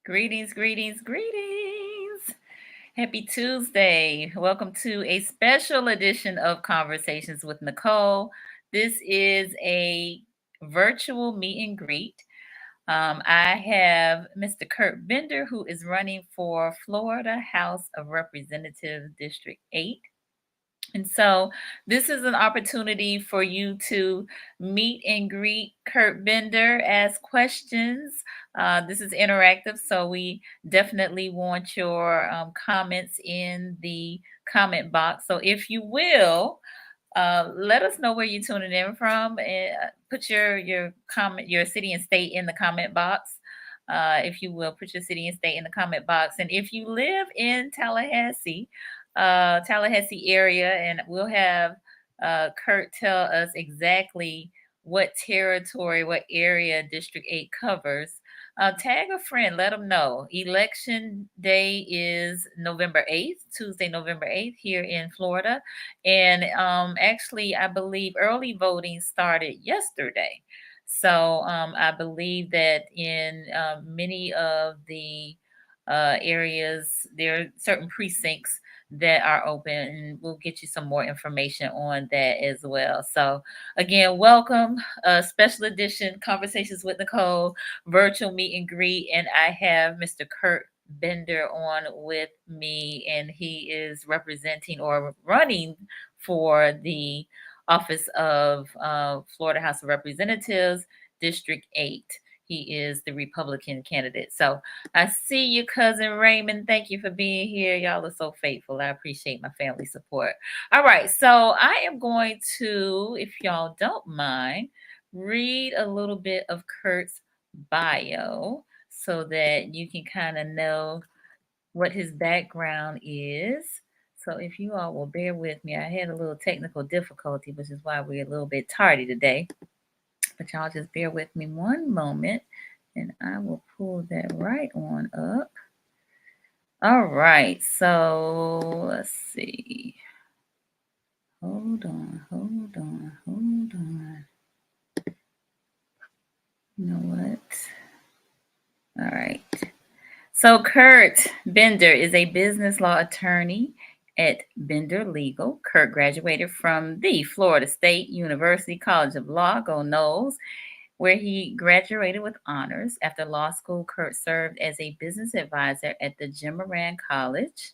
Greetings, greetings, greetings. Happy Tuesday. Welcome to a special edition of Conversations with Nicole. This is a virtual meet and greet. I have Mr. Curt Bender, who is running for Florida House of Representatives District 8. And so this is an opportunity for you to meet and greet Curt Bender, ask questions. This is interactive, so we definitely want your comments in the comment box. So if you will, let us know where you're tuning in from, and put your comment, your city and state in the comment box. If you will, put your city and state in the comment box. And if you live in Tallahassee area, and we'll have Curt tell us exactly what territory, what area District 8 covers. Tag a friend, let them know. Election day is November 8th, Tuesday, November 8th, here in Florida. And actually, I believe early voting started yesterday. So I believe that in many of the areas, there are certain precincts that are open, and we'll get you some more information on that as well. So again, welcome, special edition Conversations with Nicole, virtual meet and greet, and I have Mr. Curt Bender on with me, and he is representing or running for the office of Florida House of Representatives, District 8. He is the Republican candidate. So I see you, cousin Raymond. Thank you for being here. Y'all are so faithful. I appreciate my family support. All right. So I am going to, if y'all don't mind, read a little bit of Curt's bio so that you can kind of know what his background is. So if you all will bear with me, I had a little technical difficulty, which is why we're a little bit tardy today. But y'all just bear with me one moment, and I will pull that right on up. All right, so let's see. Hold on. You know what? All right. So Curt Bender is a business law attorney at Bender Legal. Curt graduated from the Florida State University College of Law, go Noles, where he graduated with honors. After law school, Curt served as a business advisor at the Jim Moran College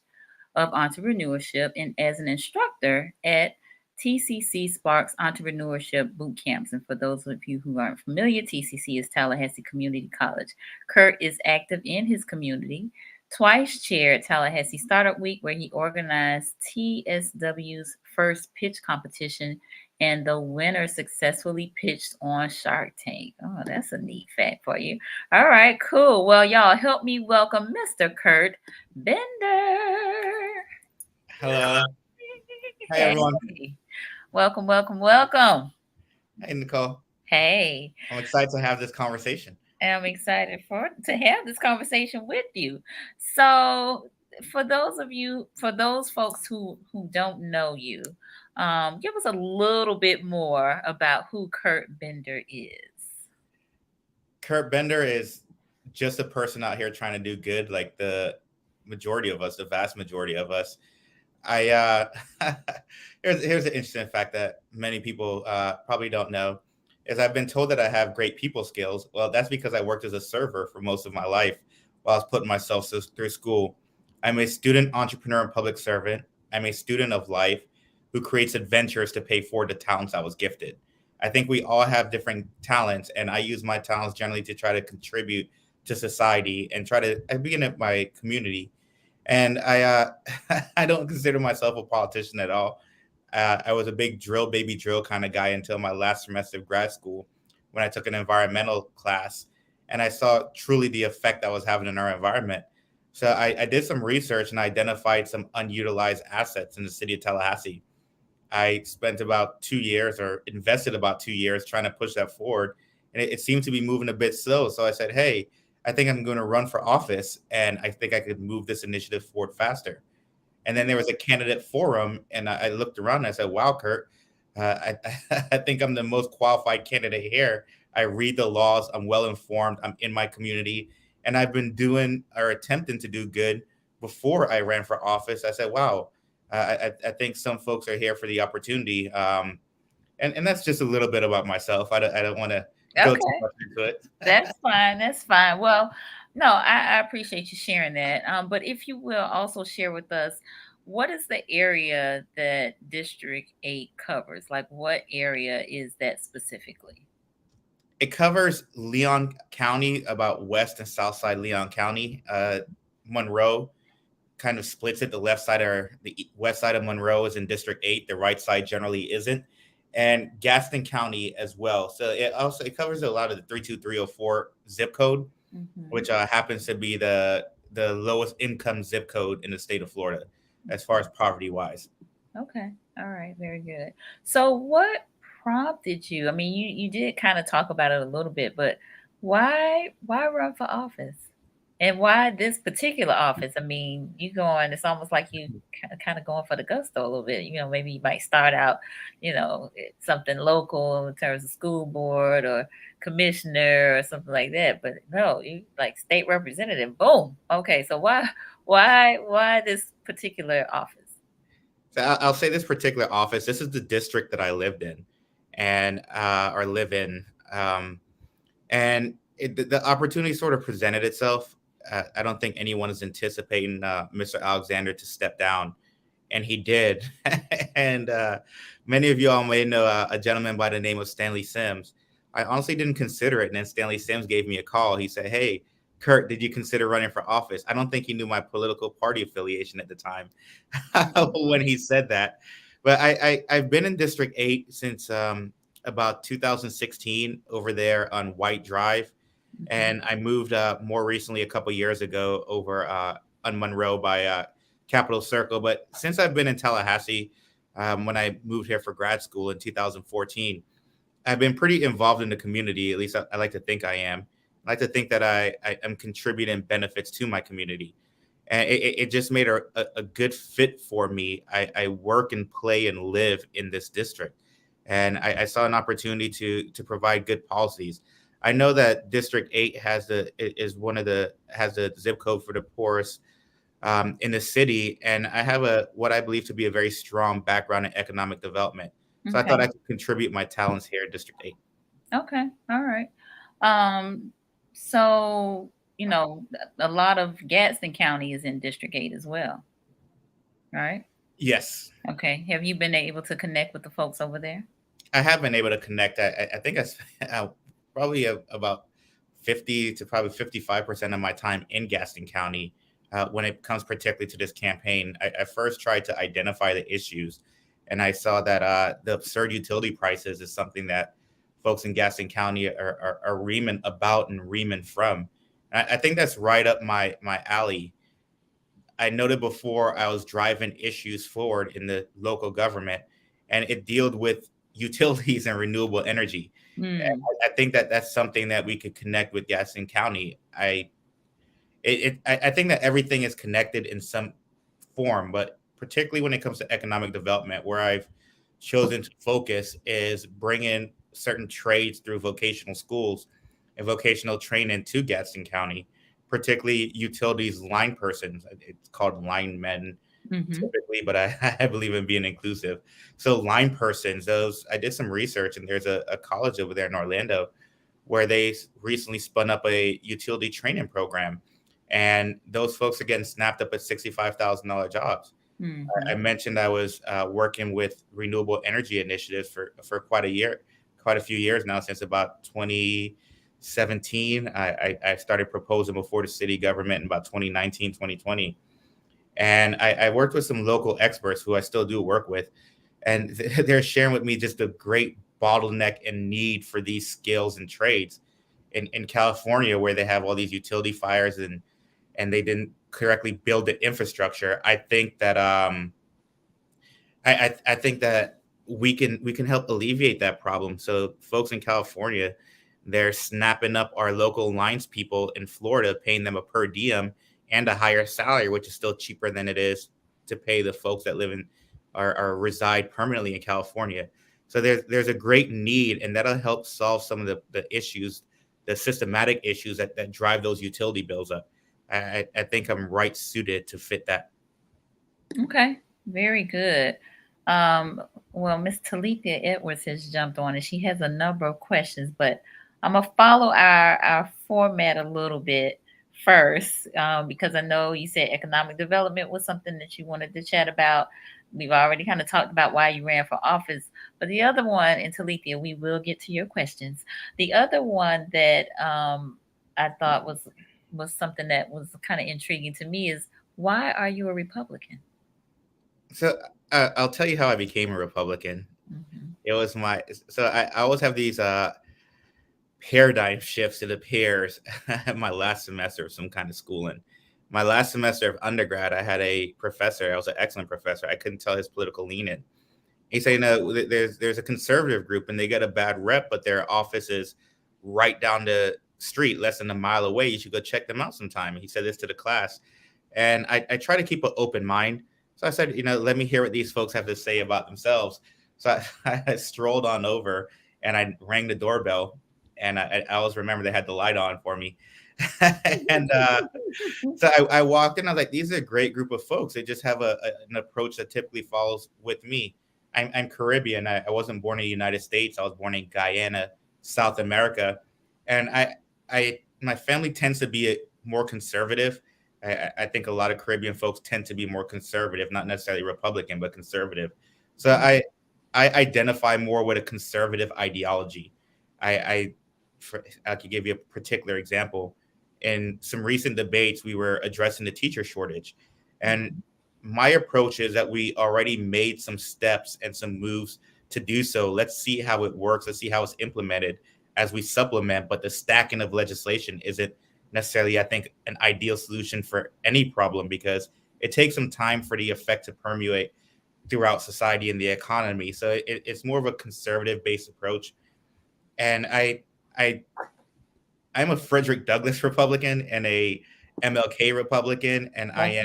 of Entrepreneurship and as an instructor at TCC Sparks Entrepreneurship Boot Camps. And for those of you who aren't familiar, TCC is Tallahassee Community College. Curt is active in his community, twice chaired Tallahassee Startup Week, where he organized TSW's first pitch competition, and the winner successfully pitched on Shark Tank. Oh, that's a neat fact for you. All right, cool. Well, y'all help me welcome Mr. Curt Bender. Hello. Hi, Hey. everyone. Welcome. Hey, Nicole. Hey. I'm excited to have this conversation. I'm excited to have this conversation with you. So, for those folks who don't know you, give us a little bit more about who Curt Bender is. Curt Bender is just a person out here trying to do good, like the majority of us, the vast majority of us. I here's an interesting fact that many people probably don't know is I've been told that I have great people skills. Well, that's because I worked as a server for most of my life while I was putting myself through school. I'm a student entrepreneur and public servant. I'm a student of life who creates adventures to pay forward the talents I was gifted. I think we all have different talents, and I use my talents generally to try to contribute to society and I begin at my community. And I don't consider myself a politician at all. I was a big baby drill kind of guy until my last semester of grad school when I took an environmental class and I saw truly the effect that was having in our environment. So I did some research and identified some unutilized assets in the city of Tallahassee. I spent about 2 years or invested about 2 years trying to push that forward. And it seemed to be moving a bit slow. So I said, hey, I think I'm going to run for office and I think I could move this initiative forward faster. And then there was a candidate forum and I looked around and I said, wow, Curt, I, I think I'm the most qualified candidate here. I read the laws. I'm well informed. I'm in my community and I've been doing or attempting to do good before I ran for office. I said, wow, I think some folks are here for the opportunity. And that's just a little bit about myself. I don't want to go too Okay. much into it. That's fine. That's fine. Well, no, I appreciate you sharing that. But if you will also share with us, what is the area that District 8 covers? Like, what area is that specifically? It covers Leon County, about west and south side Leon County. Monroe kind of splits it. The left side or west side of Monroe is in District 8. The right side generally isn't. And Gaston County as well. So it covers a lot of the 32304 zip code, Hmm. which happens to be the lowest income zip code in the state of Florida as far as poverty wise. Okay. All right. Very good. So, what prompted you? I mean, you did kind of talk about it a little bit, but why run for office? And why this particular office? I mean, you going, it's almost like you kind of going for the gusto a little bit. You know, maybe you might start out, something local in terms of school board or commissioner or something like that. But no, you like state representative. Boom. Okay, so why this particular office? So I'll say this particular office. This is the district that I lived in, and or live in, and the opportunity sort of presented itself. I don't think anyone is anticipating Mr. Alexander to step down, and he did. And many of you all may know a gentleman by the name of Stanley Sims. I honestly didn't consider it, and then Stanley Sims gave me a call. He said, "Hey, Curt, did you consider running for office?" I don't think he knew my political party affiliation at the time when he said that. But I've been in District 8 since about 2016 over there on White Drive. Mhm. And I moved more recently a couple years ago over on Monroe by Capitol Circle. But since I've been in Tallahassee, when I moved here for grad school in 2014, I've been pretty involved in the community. At least I like to think I am. I like to think that I am contributing benefits to my community. And it just made a good fit for me. I work and play and live in this district. And I saw an opportunity to provide good policies. I know that District 8 has the zip code for the poorest in the city, and I have a what I believe to be a very strong background in economic development. So I thought Okay. I could contribute my talents here at District 8. Okay. All right. Um, so, a lot of Gadsden County is in District 8 as well, right? Yes, Okay. Have you been able to connect with the folks over there? I have been able to connect. I think I spent probably about 50 to probably 55% of my time in Gaston County when it comes particularly to this campaign. I first tried to identify the issues, and I saw that the absurd utility prices is something that folks in Gaston County are reaming about and reaming from. I think that's right up my alley. I noted before I was driving issues forward in the local government, and it dealt with utilities and renewable energy. Mm. I think that that's something that we could connect with Gaston County. I think that everything is connected in some form, but particularly when it comes to economic development, where I've chosen to focus is bringing certain trades through vocational schools and vocational training to Gaston County, particularly utilities line persons. It's called linemen Mhm. typically, but I believe in being inclusive. So line persons, those I did some research, and there's a college over there in Orlando where they recently spun up a utility training program, and those folks are getting snapped up at $65,000 jobs. I Mhm. mentioned I was working with renewable energy initiatives for quite a few years now, since about 2017. I started proposing before the city government in about 2019, 2020. And I worked with some local experts who I still do work with, and they're sharing with me just a great bottleneck and need for these skills and trades in California, where they have all these utility fires and they didn't correctly build the infrastructure. I think that we can help alleviate that problem. So folks in California, they're snapping up our local lines people in Florida, paying them a per diem and a higher salary, which is still cheaper than it is to pay the folks that live in or reside permanently in California. So there's a great need, and that'll help solve some of the issues the systematic issues that drive those utility bills up. I think I'm right suited to fit that. Okay, very good. Um, well, Miss Talithia Edwards has jumped on and she has a number of questions, but I'm gonna follow our format a little bit first, because I know you said economic development was something that you wanted to chat about. We've already kind of talked about why you ran for office, but the other one, and Talithia, we will get to your questions. The other one that I thought was something that was kind of intriguing to me is, why are you a Republican? So I'll tell you how I became a Republican. Mhm. It was my so I always have these paradigm shifts. It appears at my last semester of some kind of schooling. My last semester of undergrad, I had a professor. I was an excellent professor. I couldn't tell his political leaning. He said, there's a conservative group and they get a bad rep, but their office is right down the street, less than a mile away. You should go check them out sometime. And he said this to the class. And I try to keep an open mind. So I said, let me hear what these folks have to say about themselves. So I strolled on over and I rang the doorbell. And I always remember they had the light on for me. and so I walked in. I was like, these are a great group of folks. They just have an approach that typically follows with me. I'm Caribbean. I wasn't born in the United States. I was born in Guyana, South America. And my family tends to be more conservative. I think a lot of Caribbean folks tend to be more conservative, not necessarily Republican, but conservative. So I identify more with a conservative ideology. I I could give you a particular example. In some recent debates, we were addressing the teacher shortage. And my approach is that we already made some steps and some moves to do so. Let's see how it works. Let's see how it's implemented as we supplement. But the stacking of legislation isn't necessarily, I think, an ideal solution for any problem because it takes some time for the effect to permeate throughout society and the economy. So it's more of a conservative based approach. And I I'm a Frederick Douglass Republican and a MLK Republican, and Okay.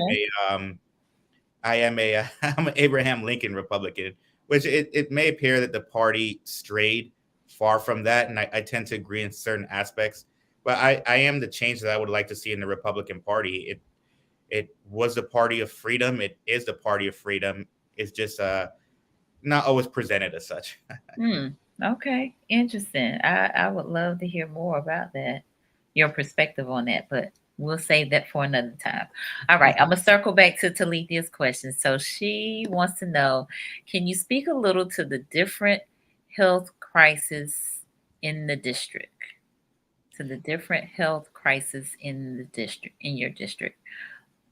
I am a I'm an Abraham Lincoln Republican, which it may appear that the party strayed far from that, and I tend to agree in certain aspects. But I am the change that I would like to see in the Republican Party. It was the party of freedom. It is the party of freedom. It's just not always presented as such. Hmm. Okay. Interesting. I would love to hear more about that, your perspective on that, but we'll save that for another time. All right. I'm gonna circle back to Talithia's question. So she wants to know, can you speak a little to the different health crises in the district? To the different health crises in the district, in your district.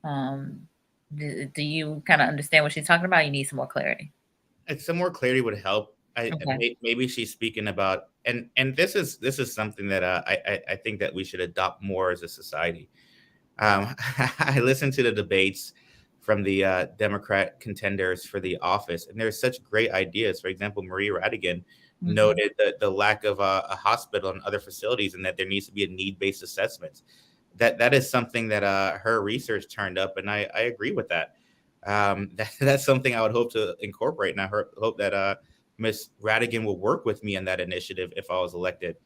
Um, do you kind of understand what she's talking about? You need some more clarity. And some more clarity would help. Okay. Maybe she's speaking about, and this is something that I think that we should adopt more as a society. I listened to the debates from the Democrat contenders for the office, and there's such great ideas. For example, Marie Radigan Mhm. noted the lack of a hospital and other facilities, and that there needs to be a need-based assessment. That is something that her research turned up, and I agree with that. That's something I would hope to incorporate, and hope that Miss Radigan will work with me on that initiative if I was elected.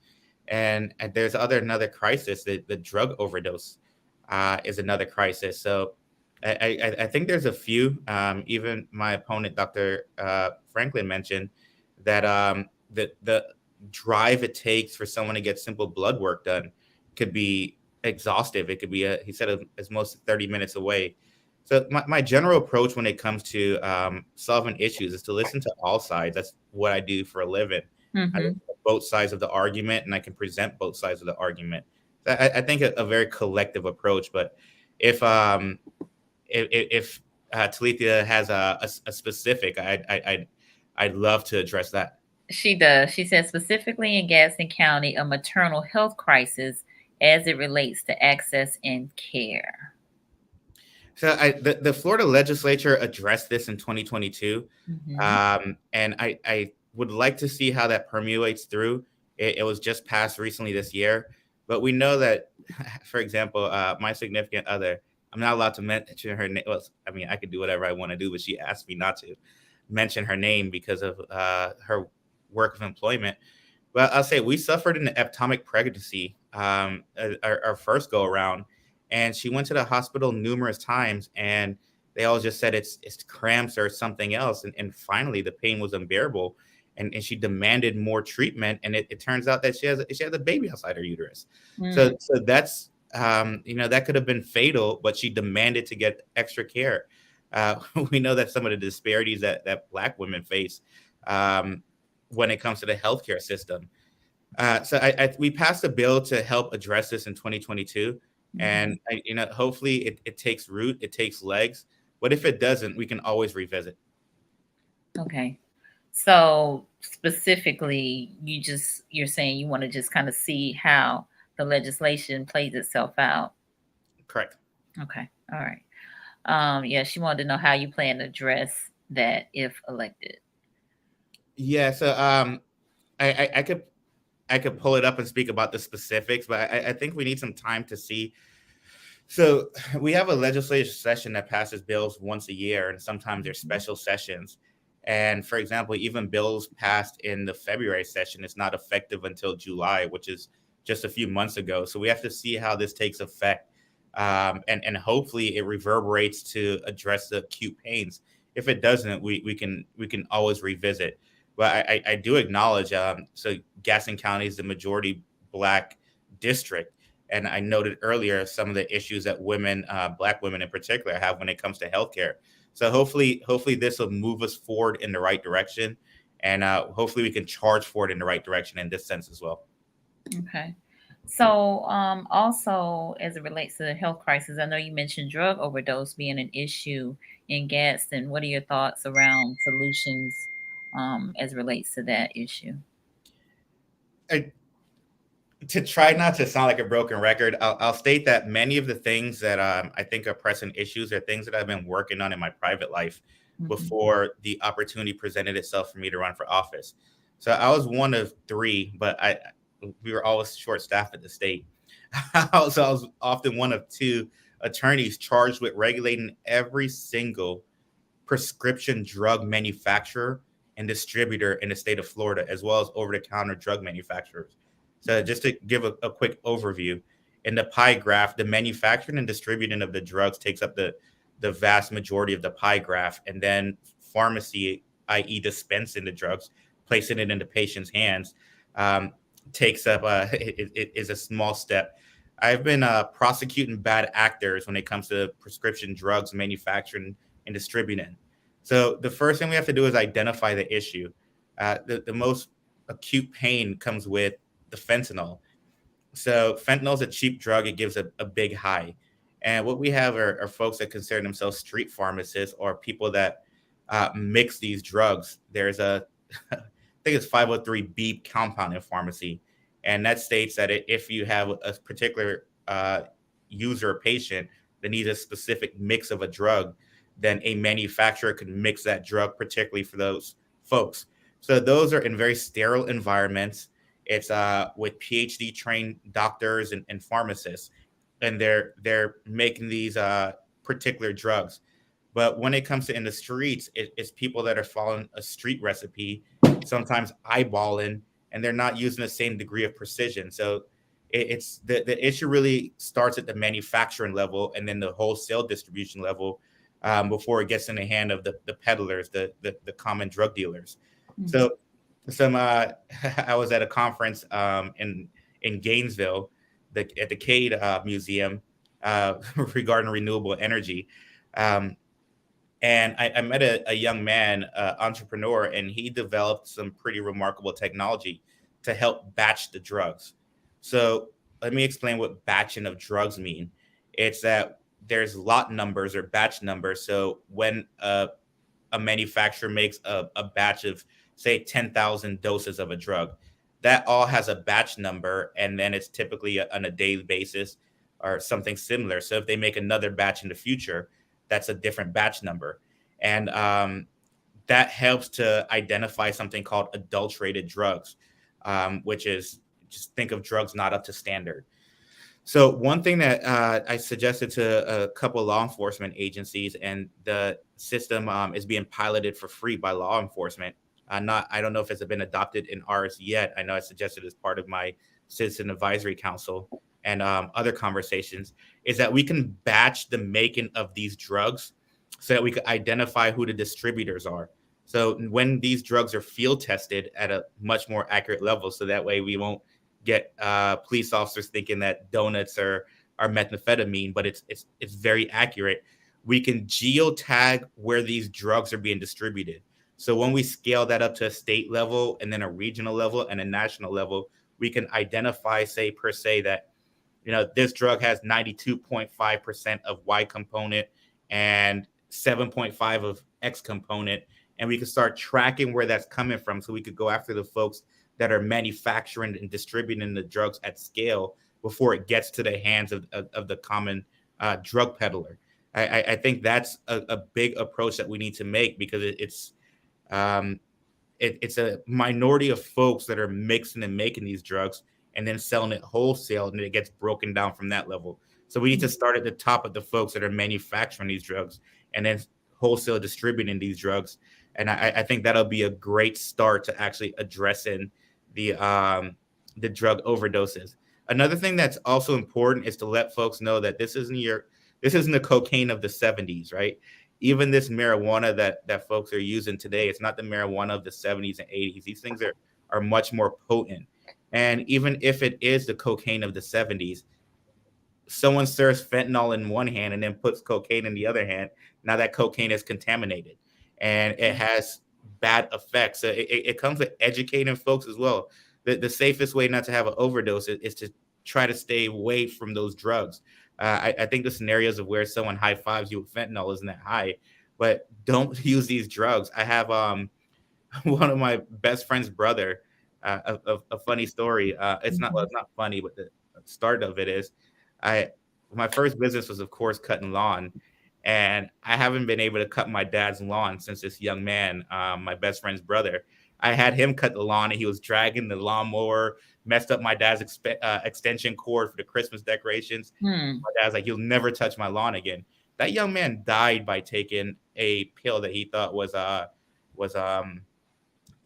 And there's another crisis, the drug overdose is another crisis. So I think there's a few. Even my opponent, Dr. Franklin, mentioned that the drive it takes for someone to get simple blood work done could be exhaustive. It could be, he said, as most 30 minutes away. So my general approach when it comes to solving issues is to listen to all sides. That's what I do for a living. I listen Mhm. to both sides of the argument, and I can present both sides of the argument. So I think a very collective approach. But if Talithia has a specific, I'd love to address that. She does. She says specifically in Gadsden County, a maternal health crisis as it relates to access and care. So the Florida legislature addressed this in 2022, Mhm. and I would like to see how that permeates through. It was just passed recently this year, but we know that, for example, my significant other, I'm not allowed to mention her name. Well, I mean, I could do whatever I want to do, but she asked me not to mention her name because of her work of employment. Well, I'll say we suffered an ectopic pregnancy, our first go around, and she went to the hospital numerous times, and they all just said it's cramps or something else, and finally the pain was unbearable, and she demanded more treatment, and it turns out that she has a baby outside her uterus, Mm, so that's that could have been fatal, but she demanded to get extra care. Uh, we know that some of the disparities that Black women face. Um, when it comes to the healthcare system. We passed a bill to help address this in 2022, mhm. and hopefully it takes root, it takes legs. But if it doesn't, we can always revisit. Okay. So specifically, you're saying you want to just kind of see how the legislation plays itself out. Correct. Okay. All right. Yeah, she wanted to know how you plan to address that if elected. Yeah. I could pull it up and speak about the specifics, but I think we need some time to see. So we have a legislative session that passes bills once a year, and sometimes there's Mhm. special sessions. And for example, even bills passed in the February session is not effective until July, which is just a few months ago. So we have to see how this takes effect, and hopefully it reverberates to address the acute pains. If it doesn't, we can always revisit. But I do acknowledge, so Gaston County is the majority Black district, and I noted earlier some of the issues that women, Black women in particular, have when it comes to healthcare. So hopefully this will move us forward in the right direction, and hopefully we can charge forward in the right direction in this sense as well. Okay. So, also as it relates to the health crisis, I know you mentioned drug overdose being an issue in Gadsden. What are your thoughts around solutions as it relates to that issue? I, to try not to sound like a broken record, I'll state that many of the things that I think are pressing issues are things that I've been working on in my private life Mhm. before the opportunity presented itself for me to run for office. So I was one of three, but we were always short staffed at the state. I was often one of two attorneys charged with regulating every single prescription drug manufacturer and distributor in the state of Florida, as well as over the counter drug manufacturers. So, just to give a quick overview, in the pie graph, the manufacturing and distributing of the drugs takes up the vast majority of the pie graph, and then pharmacy, i.e., dispensing the drugs, placing it in the patient's hands, um, takes up it is a small step. I've been prosecuting bad actors when it comes to prescription drugs manufacturing and distributing. So the first thing we have to do is identify the issue. The most acute pain comes with the fentanyl. So fentanyl is a cheap drug. It gives a big high. And what we have are folks that consider themselves street pharmacists or people that mix these drugs. There's I think it's 503B compound in pharmacy. And that states that if you have a particular user or patient that needs a specific mix of a drug, then a manufacturer could mix that drug, particularly for those folks. So those are in very sterile environments. It's with PhD trained doctors and pharmacists, and they're making these particular drugs. But when it comes to in the streets, it's people that are following a street recipe, sometimes eyeballing, and they're not using the same degree of precision. So it's the issue really starts at the manufacturing level and then the wholesale distribution level, before it gets in the hand of the peddlers, the common drug dealers. Mhm. So some I was at a conference in Gainesville, at the Cade Museum, regarding renewable energy. Um, and I met a young man, entrepreneur, and he developed some pretty remarkable technology to help batch the drugs. So let me explain what batching of drugs mean. It's that there's lot numbers or batch numbers. So when a manufacturer makes a batch of, say, 10,000 doses of a drug, that all has a batch number, and then it's typically on a daily basis or something similar. So if they make another batch in the future, that's a different batch number. And that helps to identify something called adulterated drugs, which is, just think of drugs not up to standard. So one thing that I suggested to a couple of law enforcement agencies, and the system is being piloted for free by law enforcement. Not, I don't know if it's been adopted in ours yet. I know I suggested as part of my citizen advisory council and other conversations, is that we can batch the making of these drugs so that we could identify who the distributors are. So when these drugs are field tested at a much more accurate level, so that way we won't get police officers thinking that donuts are methamphetamine, but it's very accurate. We can geotag where these drugs are being distributed. So when we scale that up to a state level and then a regional level and a national level, we can identify, say per se, that this drug has 92.5% of Y component and 7.5 of X component, and we can start tracking where that's coming from, so we could go after the folks that are manufacturing and distributing the drugs at scale before it gets to the hands of the common drug peddler. I think that's a big approach that we need to make, because um, it's a minority of folks that are mixing and making these drugs and then selling it wholesale, and it gets broken down from that level. So we need to start at the top of the folks that are manufacturing these drugs and then wholesale distributing these drugs. And I think that'll be a great start to actually addressing the drug overdoses. Another thing that's also important is to let folks know that this isn't the cocaine of the 70s, right? Even this marijuana that folks are using today, it's not the marijuana of the 70s and 80s. These things are much more potent. And even if it is the cocaine of the 70s, someone serves fentanyl in one hand and then puts cocaine in the other hand. Now that cocaine is contaminated and it has bad effects. So it comes with educating folks as well. The safest way not to have an overdose is to try to stay away from those drugs. I think the scenarios of where someone high fives you with fentanyl isn't that high, but don't use these drugs. I have one of my best friend's brother. A funny story. It's not funny, but the start of it is, I my first business was of course cutting lawn, and I haven't been able to cut my dad's lawn since this young man, my best friend's brother. I had him cut the lawn, and he was dragging the lawnmower, messed up my dad's extension cord for the Christmas decorations. Hmm. My dad's like, "You'll never touch my lawn again." That young man died by taking a pill that he thought was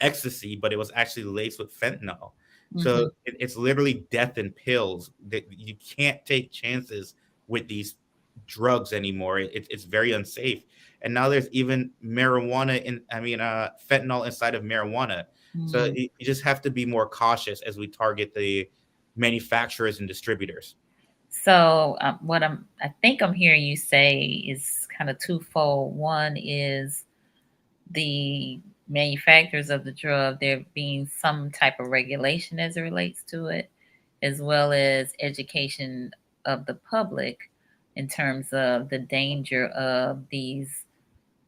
ecstasy, but it was actually laced with fentanyl. So Mhm. it's literally death in pills. That you can't take chances with these drugs anymore. It's very unsafe. And now there's even marijuana fentanyl inside of marijuana. So Mhm. you just have to be more cautious as we target the manufacturers and distributors. So, I think I'm hearing you say is kind of twofold. One is the manufacturers of the drug, there being some type of regulation as it relates to it, as well as education of the public in terms of the danger of these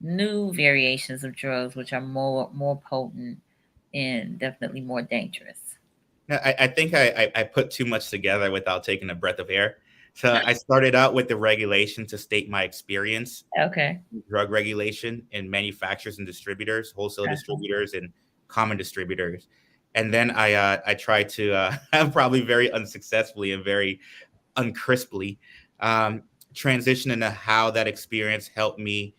new variations of drugs, which are more potent and definitely more dangerous. No, I think I put too much together without taking a breath of air. So I started out with the regulation to state my experience, Okay. drug regulation and manufacturers and distributors, wholesale Uh-huh. distributors and common distributors. And then I tried to probably very unsuccessfully and very uncrisply um, transition into how that experience helped me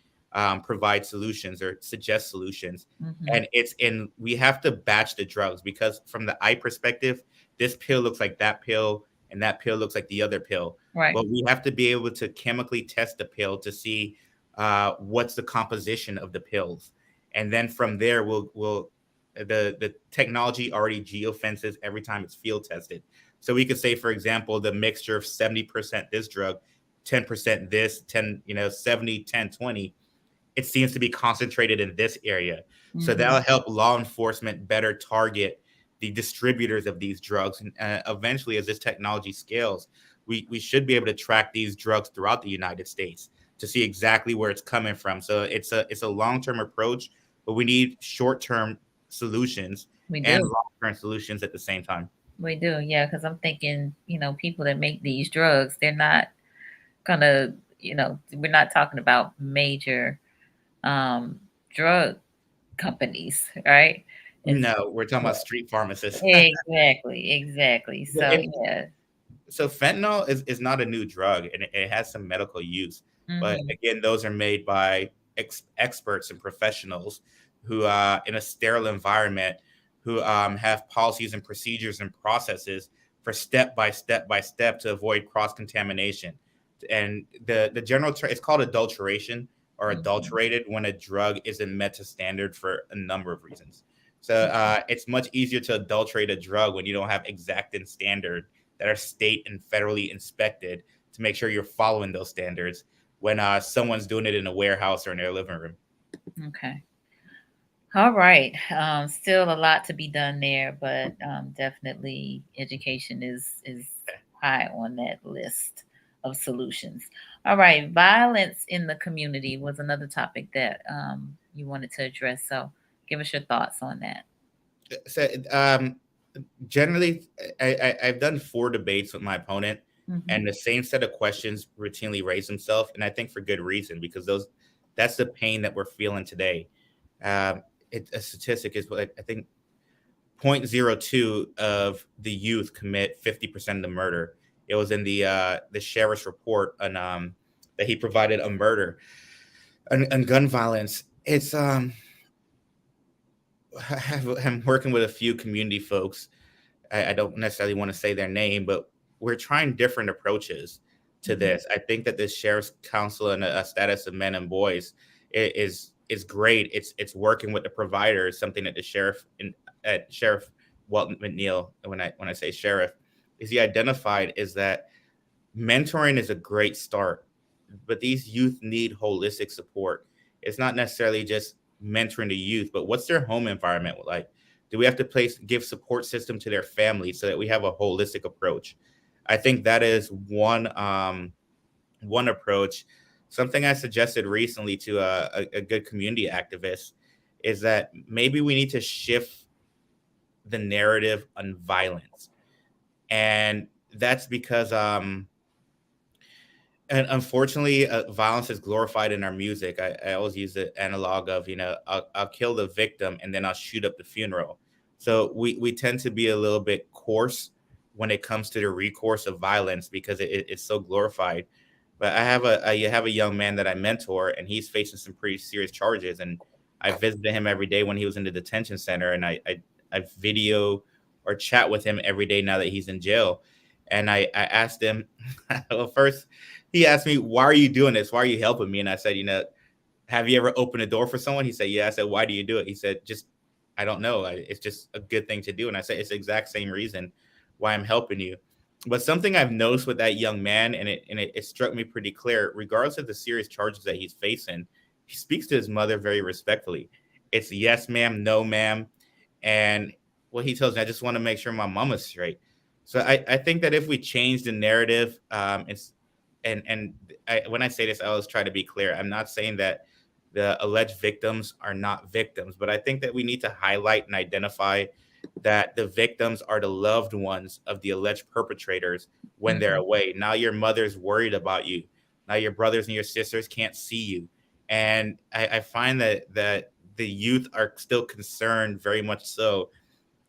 provide solutions or suggest solutions. Hmm. And we have to batch the drugs, because from the eye perspective, this pill looks like that pill and that pill looks like the other pill. Right. But we have to be able to chemically test the pill to see what's the composition of the pills. And then from there, we'll the technology already geofences every time it's field tested. So we could say, for example, the mixture of 70% this drug, 10% this, 10, 70, 10, 20, it seems to be concentrated in this area. So Hmm. that'll help law enforcement better target the distributors of these drugs. And eventually, as this technology scales, we should be able to track these drugs throughout the United States to see exactly where it's coming from. So it's a long-term approach, but we need short-term solutions We and do. long-term solutions at the same time. We do. Yeah. Because I'm thinking, people that make these drugs, they're not gonna, we're not talking about major um, drug companies, right? And No, we're talking so, about street pharmacists. exactly, exactly. Yeah, So yeah. so fentanyl is not a new drug, and it has some medical use. But Hmm. again, those are made by experts and professionals who in a sterile environment, who have policies and procedures and processes for step to avoid cross contamination. And the general term, it's called adulteration or Mhm. adulterated when a drug isn't met to standard for a number of reasons. So it's much easier to adulterate a drug when you don't have exact and standard that are state and federally inspected to make sure you're following those standards when someone's doing it in a warehouse or in their living room. Okay. All right. Still a lot to be done there, but definitely education is high on that list of solutions. All right. Violence in the community was another topic that you wanted to address. So give us your thoughts on that. So generally, I've done 4 debates with my opponent, Hmm. and the same set of questions routinely raise themselves, and I think for good reason because that's the pain that we're feeling today. Um, a statistic is like I think 0.02 of the youth commit 50% of the murder. It was in the sheriff's report on that he provided a murder on gun violence. It's I'm working with a few community folks. I don't necessarily want to say their name, but we're trying different approaches to Hmm. this. I think that this sheriff's council and a status of men and boys is great. It's working with the providers, something that the sheriff in at Sheriff Walton McNeil, when I say sheriff, is he identified is that mentoring is a great start, but these youth need holistic support. It's not necessarily just mentoring the youth, but what's their home environment like? Do we have to give support system to their family so that we have a holistic approach? I think that is one approach. Something I suggested recently to a good community activist is that maybe we need to shift the narrative on violence, and that's because and unfortunately, violence is glorified in our music. I always use the analog of, I'll kill the victim and then I'll shoot up the funeral. So we tend to be a little bit coarse when it comes to the recourse of violence because it's so glorified. But you have a young man that I mentor, and he's facing some pretty serious charges. And I visited him every day when he was in the detention center, and I video or chat with him every day now that he's in jail. And I asked him, well, first he asked me, "Why are you doing this? Why are you helping me?" And I said, "Have you ever opened a door for someone?" He said, "Yeah." I said, "Why do you do it?" He said, "Just I don't know. It's just a good thing to do." And I said, "It's the exact same reason why I'm helping you." But something I've noticed with that young man, and it struck me pretty clear, regardless of the serious charges that he's facing, he speaks to his mother very respectfully. It's yes, ma'am, no, ma'am, and what he tells me, I just want to make sure my mama's straight. So I think that if we change the narrative, it's and when I say this, I always try to be clear. I'm not saying that the alleged victims are not victims, but I think that we need to highlight and identify that the victims are the loved ones of the alleged perpetrators when they're Hmm. away. Now your mother's worried about you. Now your brothers and your sisters can't see you. And I find that the youth are still concerned very much so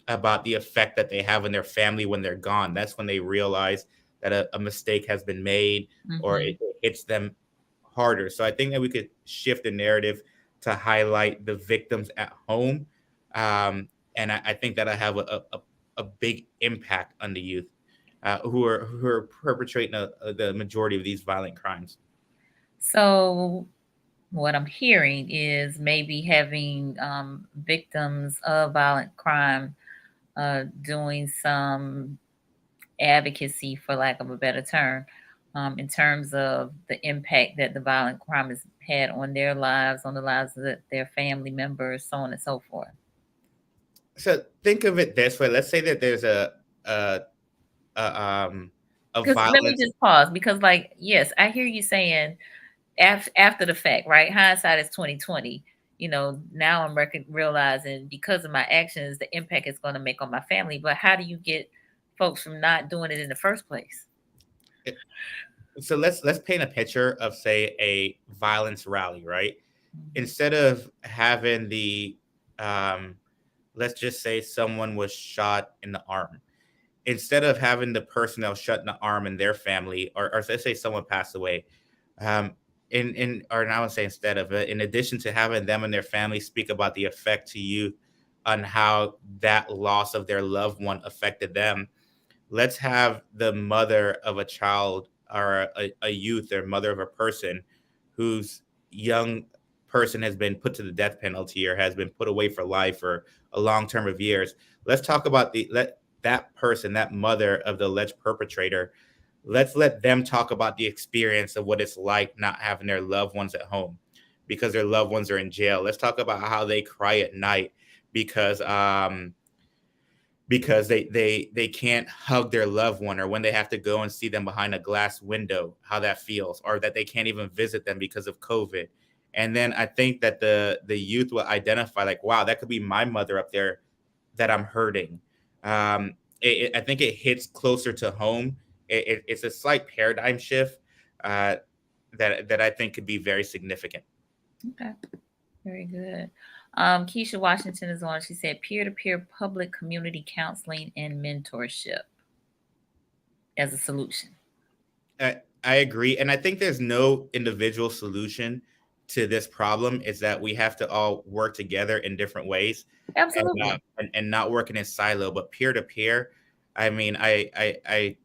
about the effect that they have on their family when they're gone. That's when they realize that a mistake has been made or Hmm. it hits them harder. So I think that we could shift the narrative to highlight the victims at home. And I think that I have a big impact on the youth who are perpetrating the majority of these violent crimes. So what I'm hearing is maybe having victims of violent crime doing some advocacy, for lack of a better term, in terms of the impact that the violent crime has had on their lives, on the lives of their family members, so on and so forth. So think of it this way. Let's say that there's a, a um a Because let me violence. just pause because, like, yes, I hear you saying after the fact, right? Hindsight is 2020. Now I'm realizing because of my actions, the impact it's going to make on my family. But how do you get folks from not doing it in the first place? So let's paint a picture of, say, a violence rally, right? Mhm. Instead of having the um let's just say someone was shot in the arm, instead of having the person that was shot in the arm and their family, or let's say someone passed away, um or now I would say instead of it, in addition to having them and their family speak about the effect to youth on how that loss of their loved one affected them, let's have the mother of a child or a youth or mother of a person whose young person has been put to the death penalty or has been put away for life for a long term of years. Let's talk about the let that person, that mother of the alleged perpetrator, let's let them talk about the experience of what it's like not having their loved ones at home because their loved ones are in jail. Let's talk about how they cry at night because they can't hug their loved one, or when they have to go and see them behind a glass window, how that feels, or that they can't even visit them because of COVID. And then I think that the youth will identify like, wow, that could be my mother up there that I'm hurting. I think it hits closer to home. It's a slight paradigm shift uh, that I think could be very significant. Okay. Very good. Keisha Washington is on. She said peer-to-peer public community counseling and mentorship as a solution. I agree, and I think there's no individual solution to this problem. Is that we have to all work together in different ways, Absolutely. and not working in silo, but peer to peer. I mean, I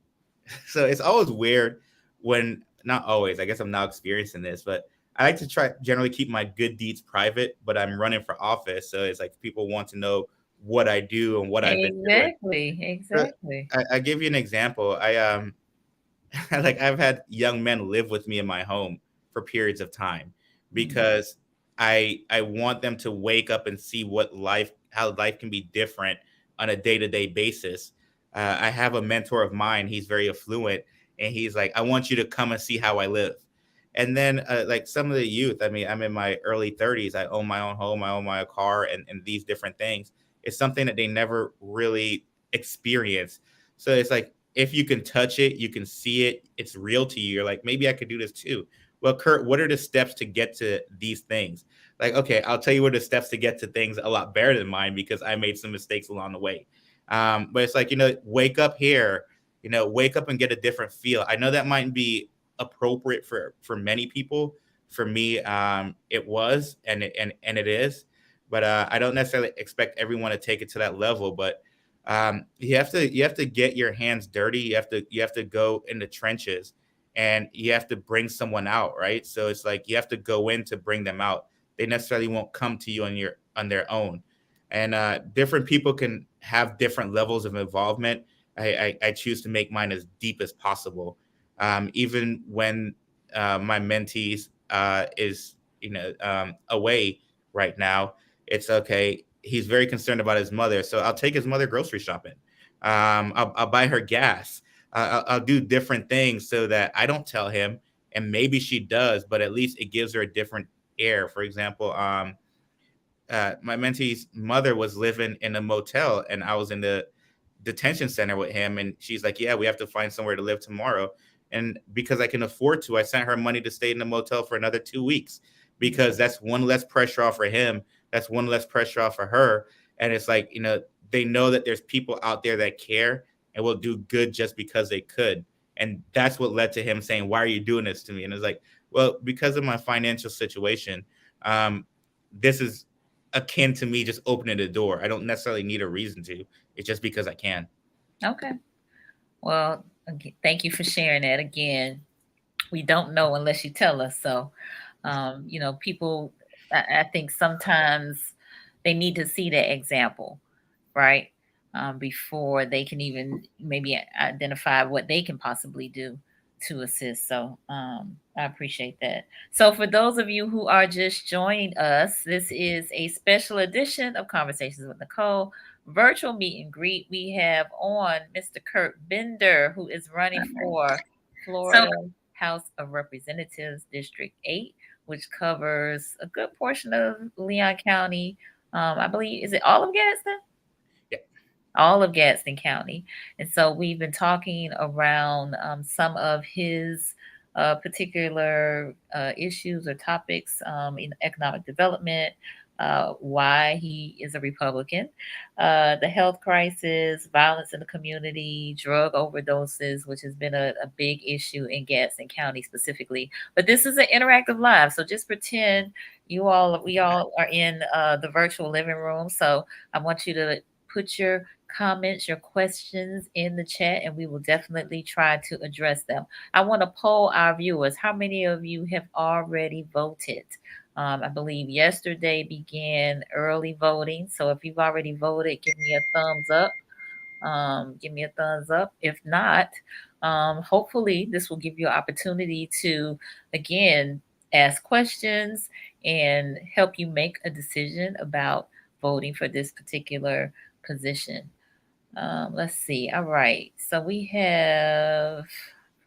so it's always weird when not always. I guess I'm now experiencing this, but I like to try generally keep my good deeds private. But I'm running for office, so it's like people want to know what I do and what I've been doing. Exactly. So Exactly. I give you an example. Like I've had young men live with me in my home for periods of time Mhm. because I want them to wake up and see what life how life can be different on a day-to-day basis. I have a mentor of mine, he's very affluent, and he's like, I want you to come and see how I live. And then like some of the youth, I mean, I'm in my early 30s, I own my own home, I own my car, and these different things. It's something that they never really experience. So it's like if you can touch it, you can see it, it's real to you. You're like, maybe I could do this too. Well, Curt, what are the steps to get to these things? Like, okay, I'll tell you what are the steps to get to things a lot better than mine because I made some mistakes along the way. But it's like, wake up here, wake up and get a different feel. I know that might be appropriate for many people. For me, it was and it is, but I don't necessarily expect everyone to take it to that level. But you have to get your hands dirty. You have to go in the trenches, and you have to bring someone out, right? So it's like you have to go in to bring them out. They necessarily won't come to you on their own, and different people can have different levels of involvement. I choose to make mine as deep as possible, even when my mentees is away right now. It's okay. He's very concerned about his mother, so I'll take his mother grocery shopping. I'll buy her gas. I'll do different things so that I don't tell him, and maybe she does, but at least it gives her a different air. For example, my mentee's mother was living in a motel, and I was in the detention center with him, and she's like, yeah, we have to find somewhere to live tomorrow. And because I can afford to, I sent her money to stay in the motel for another 2 weeks, because that's one less pressure off for him, that's one less pressure off for her. And it's like, they know that there's people out there that care and will do good just because they could. And that's what led to him saying, why are you doing this to me? And it's like, well, because of my financial situation. This is akin to me just opening the door. I don't necessarily need a reason to. It's just because I can. Okay. Well, thank you for sharing that. Again, we don't know unless you tell us. So, people, I think sometimes they need to see that example, right? Before they can even maybe identify what they can possibly do to assist. So, I appreciate that. So, for those of you who are just joining us, this is a special edition of Conversations with Nicole virtual meet and greet. We have on Mr. Curt Bender, who is running for So Florida House of Representatives District 8, which covers a good portion of Leon County. I believe, is it all of Gadsden? Yeah. All of Gadsden County. And so we've been talking around some of his particular issues or topics in economic development. why he is a Republican, the health crisis, violence in the community, drug overdoses, which has been a big issue in Gadsden County specifically. But this is an interactive live, so just pretend we all are in the virtual living room. So I want you to put your comments, your questions in the chat, and we will definitely try to address them. I want to poll our viewers. How many of you have already voted? I believe yesterday began early voting. So if you've already voted, give me a thumbs up. Give me a thumbs up. If not, hopefully this will give you an opportunity to, again, ask questions and help you make a decision about voting for this particular position. Let's see. All right. So we have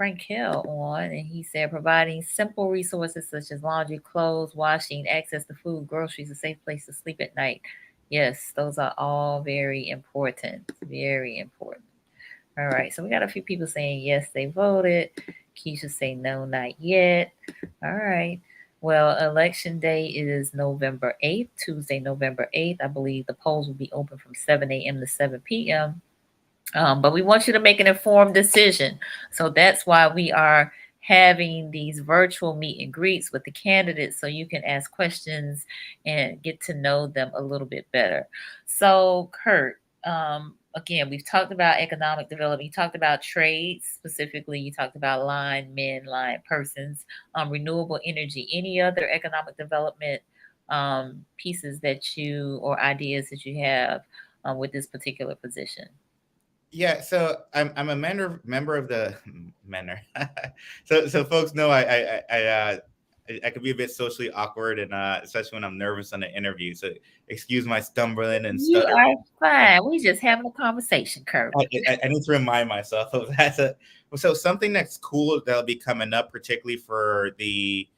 Frankel on, and he said providing simple resources such as laundry, clothes, washing, access to food, groceries, a safe place to sleep at night. Yes, those are all very important. Very important. All right. So we got a few people saying yes, they voted. Keisha say no, not yet. All right. Well, election day is November 8th, Tuesday, November 8th. I believe the polls will be open from 7 a.m. to 7 p.m. But we want you to make an informed decision. So that's why we are having these virtual meet and greets with the candidates so you can ask questions and get to know them a little bit better. So, Curt, again, we've talked about economic development. You talked about trades specifically. You talked about line men, line persons, renewable energy. Any other economic development pieces that you or ideas that you have with this particular position? Yeah, so I'm a member of the mentor. So folks know I could be a bit socially awkward, and especially when I'm nervous on the interview. So excuse my stumbling and You stutter. are fine. We just having a conversation, Kurt. I need to remind myself of that. So something that's cool that'll be coming up, particularly for the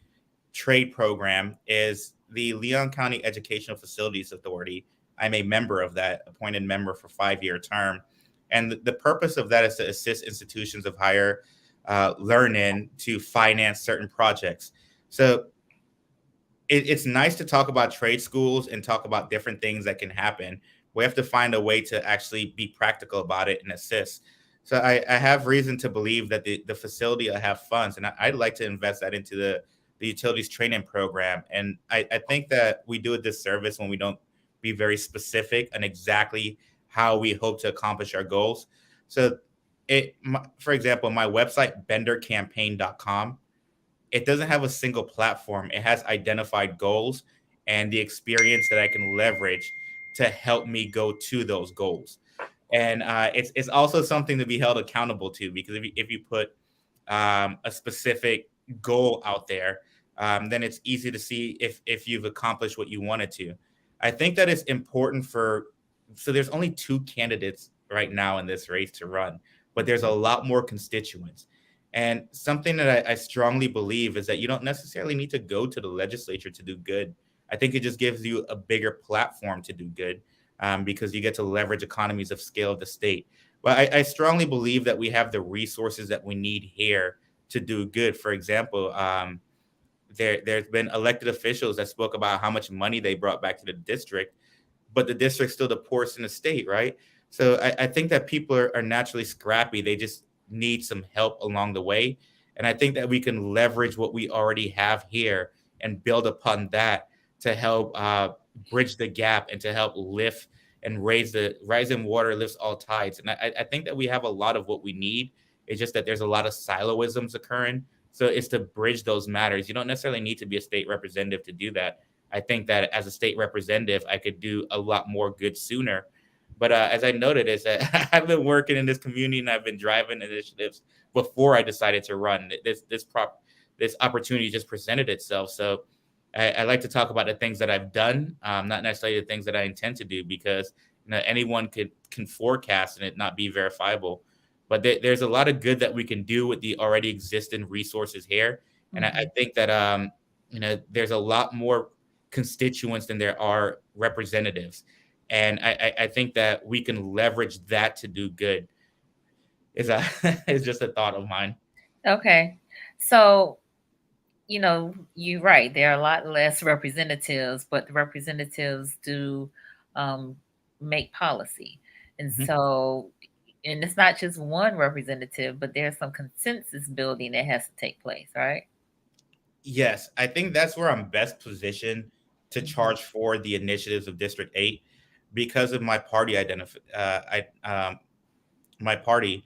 trade program, is the Leon County Educational Facilities Authority. I'm a member of that, appointed member for 5-year term. And the purpose of that is to assist institutions of higher learning to finance certain projects. So it's nice to talk about trade schools and talk about different things that can happen. We have to find a way to actually be practical about it and assist. So I have reason to believe that the facility will have funds, and I'd like to invest that into the utilities training program. And I think that we do a disservice when we don't be very specific on exactly how we hope to accomplish our goals. So for example, my website, bendercampaign.com, it doesn't have a single platform. It has identified goals and the experience that I can leverage to help me go to those goals. And it's also something to be held accountable to, because if you put a specific goal out there, then it's easy to see if you've accomplished what you wanted to. I think that it's important so there's only two candidates right now in this race to run, but there's a lot more constituents. And something that I strongly believe is that you don't necessarily need to go to the legislature to do good. I think it just gives you a bigger platform to do good, because you get to leverage economies of scale of the state. But I strongly believe that we have the resources that we need here to do good. For example, there's been elected officials that spoke about how much money they brought back to the district, but the district's still the poorest in the state, right? So I think that people are naturally scrappy. They just need some help along the way. And I think that we can leverage what we already have here and build upon that to help bridge the gap and to help lift and raise the rising water lifts all tides. And I think that we have a lot of what we need. It's just that there's a lot of siloisms occurring. So it's to bridge those matters. You don't necessarily need to be a state representative to do that. I think that as a state representative, I could do a lot more good sooner. But as I noted, is that I've been working in this community and I've been driving initiatives before I decided to run. This opportunity just presented itself. So I like to talk about the things that I've done, not necessarily the things that I intend to do, because anyone can forecast and it not be verifiable. But there's a lot of good that we can do with the already existing resources here, and I Mhm. think that there's a lot more constituents than there are representatives, and I think that we can leverage that to do good. Is a is just a thought of mine. Okay. So you're right. There are a lot less representatives, but the representatives do um, make policy. And Mhm. so, and it's not just one representative, but there's some consensus building that has to take place, right? Yes, I think that's where I'm best positioned to Mhm. charge for the initiatives of District 8 because of my party my party.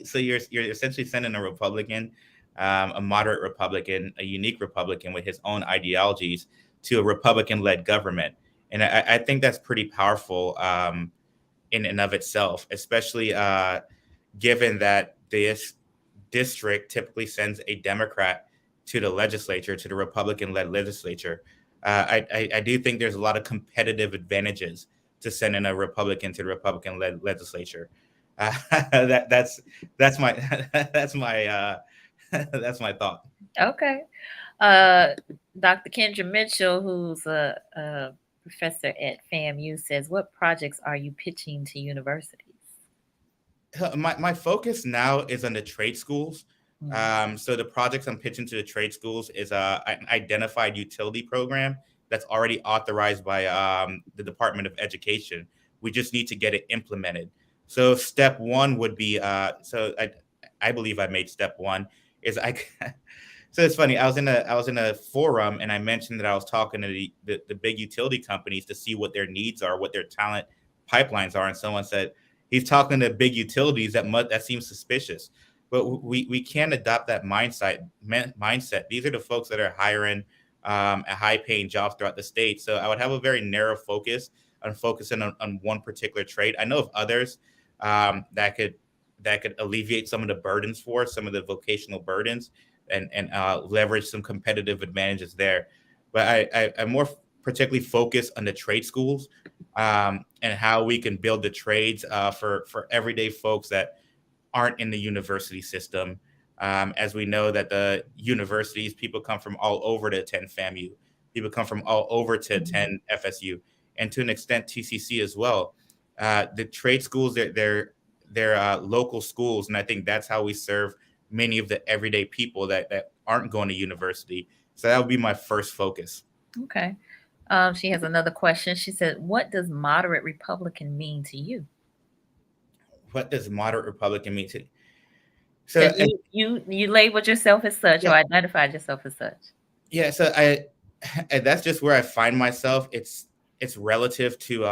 So you're essentially sending a Republican, a moderate Republican, a unique Republican with his own ideologies to a Republican-led government, and I think that's pretty powerful in and of itself, especially given that this district typically sends a Democrat to the legislature, to the Republican-led legislature. I do think there's a lot of competitive advantages to sending a Republican to the Republican-led legislature. That's my that's my that's my thought. Okay. Uh, Dr. Kendra Mitchell, who's a professor at FAMU, says, "What projects are you pitching to universities?" My focus now is on the trade schools. Mm. So the projects I'm pitching to the trade schools is an identified utility program that's already authorized by the Department of Education. We just need to get it implemented. So step one would be I believe I made step one is I so it's funny. I was in a forum and I mentioned that I was talking to the big utility companies to see what their needs are, what their talent pipelines are, and someone said he's talking to big utilities that seems suspicious. But we can't adopt that mindset. These are the folks that are hiring at high paying jobs throughout the state. So I would have a very narrow focus on focusing on one particular trade. I know of others that could alleviate some of the burdens for some of the vocational burdens and leverage some competitive advantages there. But I'm more particularly focused on the trade schools and how we can build the trades for everyday folks that aren't in the university system. As we know that the universities, people come from all over to attend FAMU, people come from all over to Mhm. attend FSU, and to an extent TCC as well. The trade schools, they're local schools, and I think that's how we serve many of the everyday people that aren't going to university. So that would be my first focus. Okay. She has another question. She said, "What does moderate Republican mean to you?" What does moderate Republican mean to? So Because you labeled yourself as such or yeah, identified yourself as such. yeah. So and that's just where I find myself. It's relative to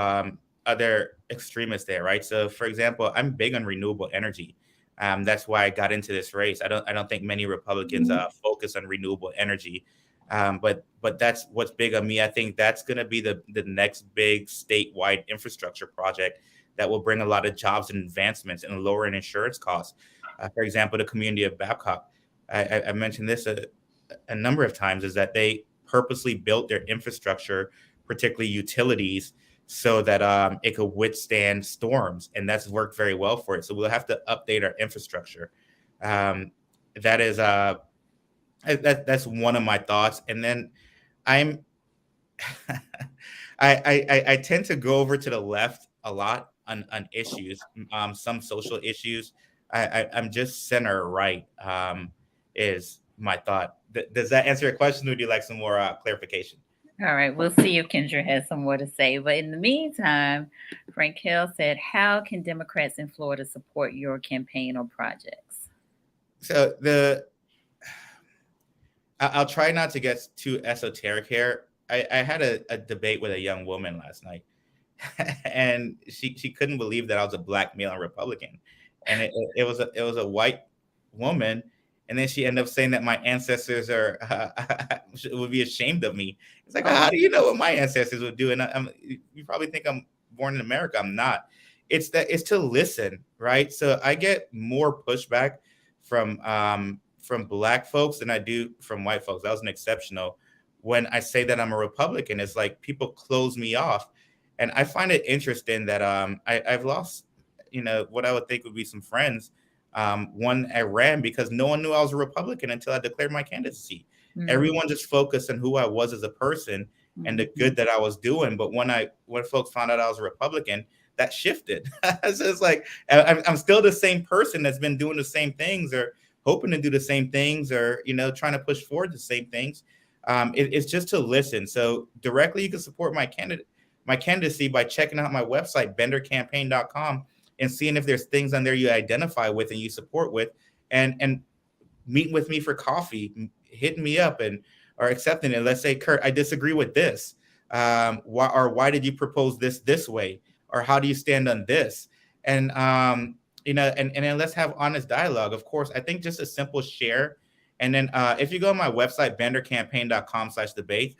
other extremists there, right? So for example, I'm big on renewable energy. That's why I got into this race. I don't think many Republicans focus on renewable energy. But that's what's big on me. I think that's going to be the next big statewide infrastructure project that will bring a lot of jobs and advancements and lowering insurance costs. For example, the community of Babcock. I mentioned this a number of times is that they purposely built their infrastructure, particularly utilities, so that it could withstand storms, and that's worked very well for it. So we'll have to update our infrastructure. Um, that is that's one of my thoughts, and then I'm I tend to go over to the left a lot on issues, some social issues. I'm just center right. Is my thought. Does that answer your question, or would you like some more clarification? All right, we'll see if Kendra has some more to say. But in the meantime, Frank Hill said, "How can Democrats in Florida support your campaign or projects?" So I'll try not to get too esoteric here. I had a debate with a young woman last night, and she couldn't believe that I was a black male and Republican, and it was a white woman, and then she ended up saying that my ancestors are would be ashamed of me. It's like, Oh, how do you know what my ancestors would do? And you probably think I'm born in America. I'm not. It's to listen, right? So I get more pushback from black folks than I do from white folks. That was an exceptional. When I say that I'm a Republican, it's like people close me off, and I find it interesting that I've lost, what I would think would be some friends. One I ran because no one knew I was a Republican until I declared my candidacy. mm, Everyone just focused on who I was as a person and the mhm. good that I was doing. But when folks found out I was a Republican, that shifted. So it's like I'm still the same person that's been doing the same things or hoping to do the same things, or trying to push forward the same things. It's just to listen. So directly, you can support my candidacy by checking out my website, bendercampaign.com, and seeing if there's things on there you identify with and you support with, and meeting with me for coffee, hitting me up and or accepting it. Let's say, Curt, I disagree with this. Why did you propose this way? Or how do you stand on this? And and then let's have honest dialogue. Of course, I think just a simple share. And then if you go on my website, bendercampaign.com/debate,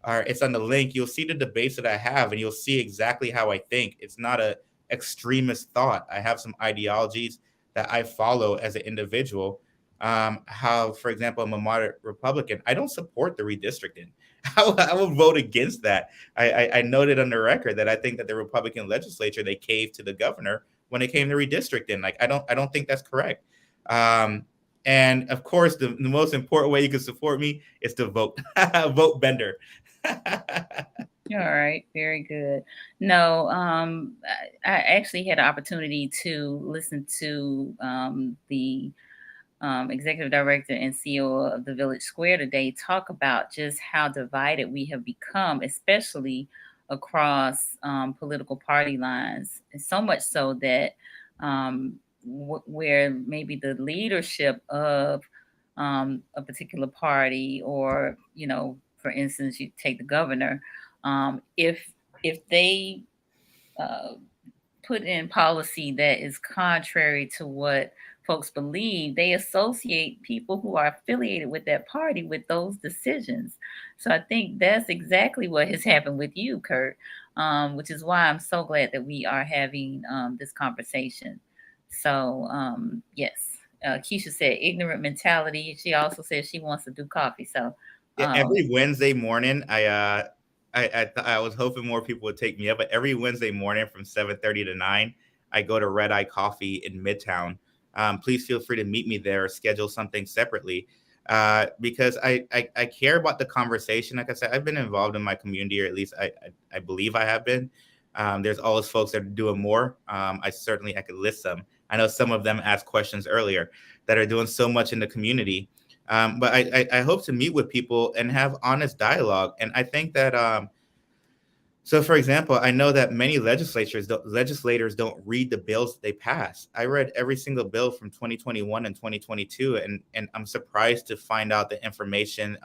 or it's on the link, you'll see the debates that I have, and you'll see exactly how I think. It's not a extremist thought. I have some ideologies that I follow as an individual. How, for example, I'm a moderate Republican. I don't support the redistricting. I will vote against that. I noted on the record that I think that the Republican legislature, they caved to the governor when it came to redistricting. Like I don't think that's correct. And of course, the most important way you can support me is to vote. Vote Bender. All right, very good. No, I actually had an opportunity to listen to the executive director and CEO of the Village Square today talk about just how divided we have become, especially across political party lines. And so much so that where maybe the leadership of a particular party, or, for instance, you take the governor, if they uh, put in policy that is contrary to what folks believe, they associate people who are affiliated with that party with those decisions. So I think that's exactly what has happened with you, Curt, which is why I'm so glad that we are having this conversation. So, yes, Keisha said ignorant mentality. She also said she wants to do coffee. So, Yeah, every Wednesday morning, I was hoping more people would take me up, but every Wednesday morning from 7:30 to 9, I go to Red Eye Coffee in Midtown. Please feel free to meet me there or schedule something separately, because I care about the conversation. Like I said, I've been involved in my community, or at least I believe I have been. There's always folks that are doing more. I could list some. I know some of them asked questions earlier that are doing so much in the community. But I hope to meet with people and have honest dialogue. And I think that, so for example, I know that many legislators don't read the bills that they pass. I read every single bill from 2021 and 2022, and I'm surprised to find out the information,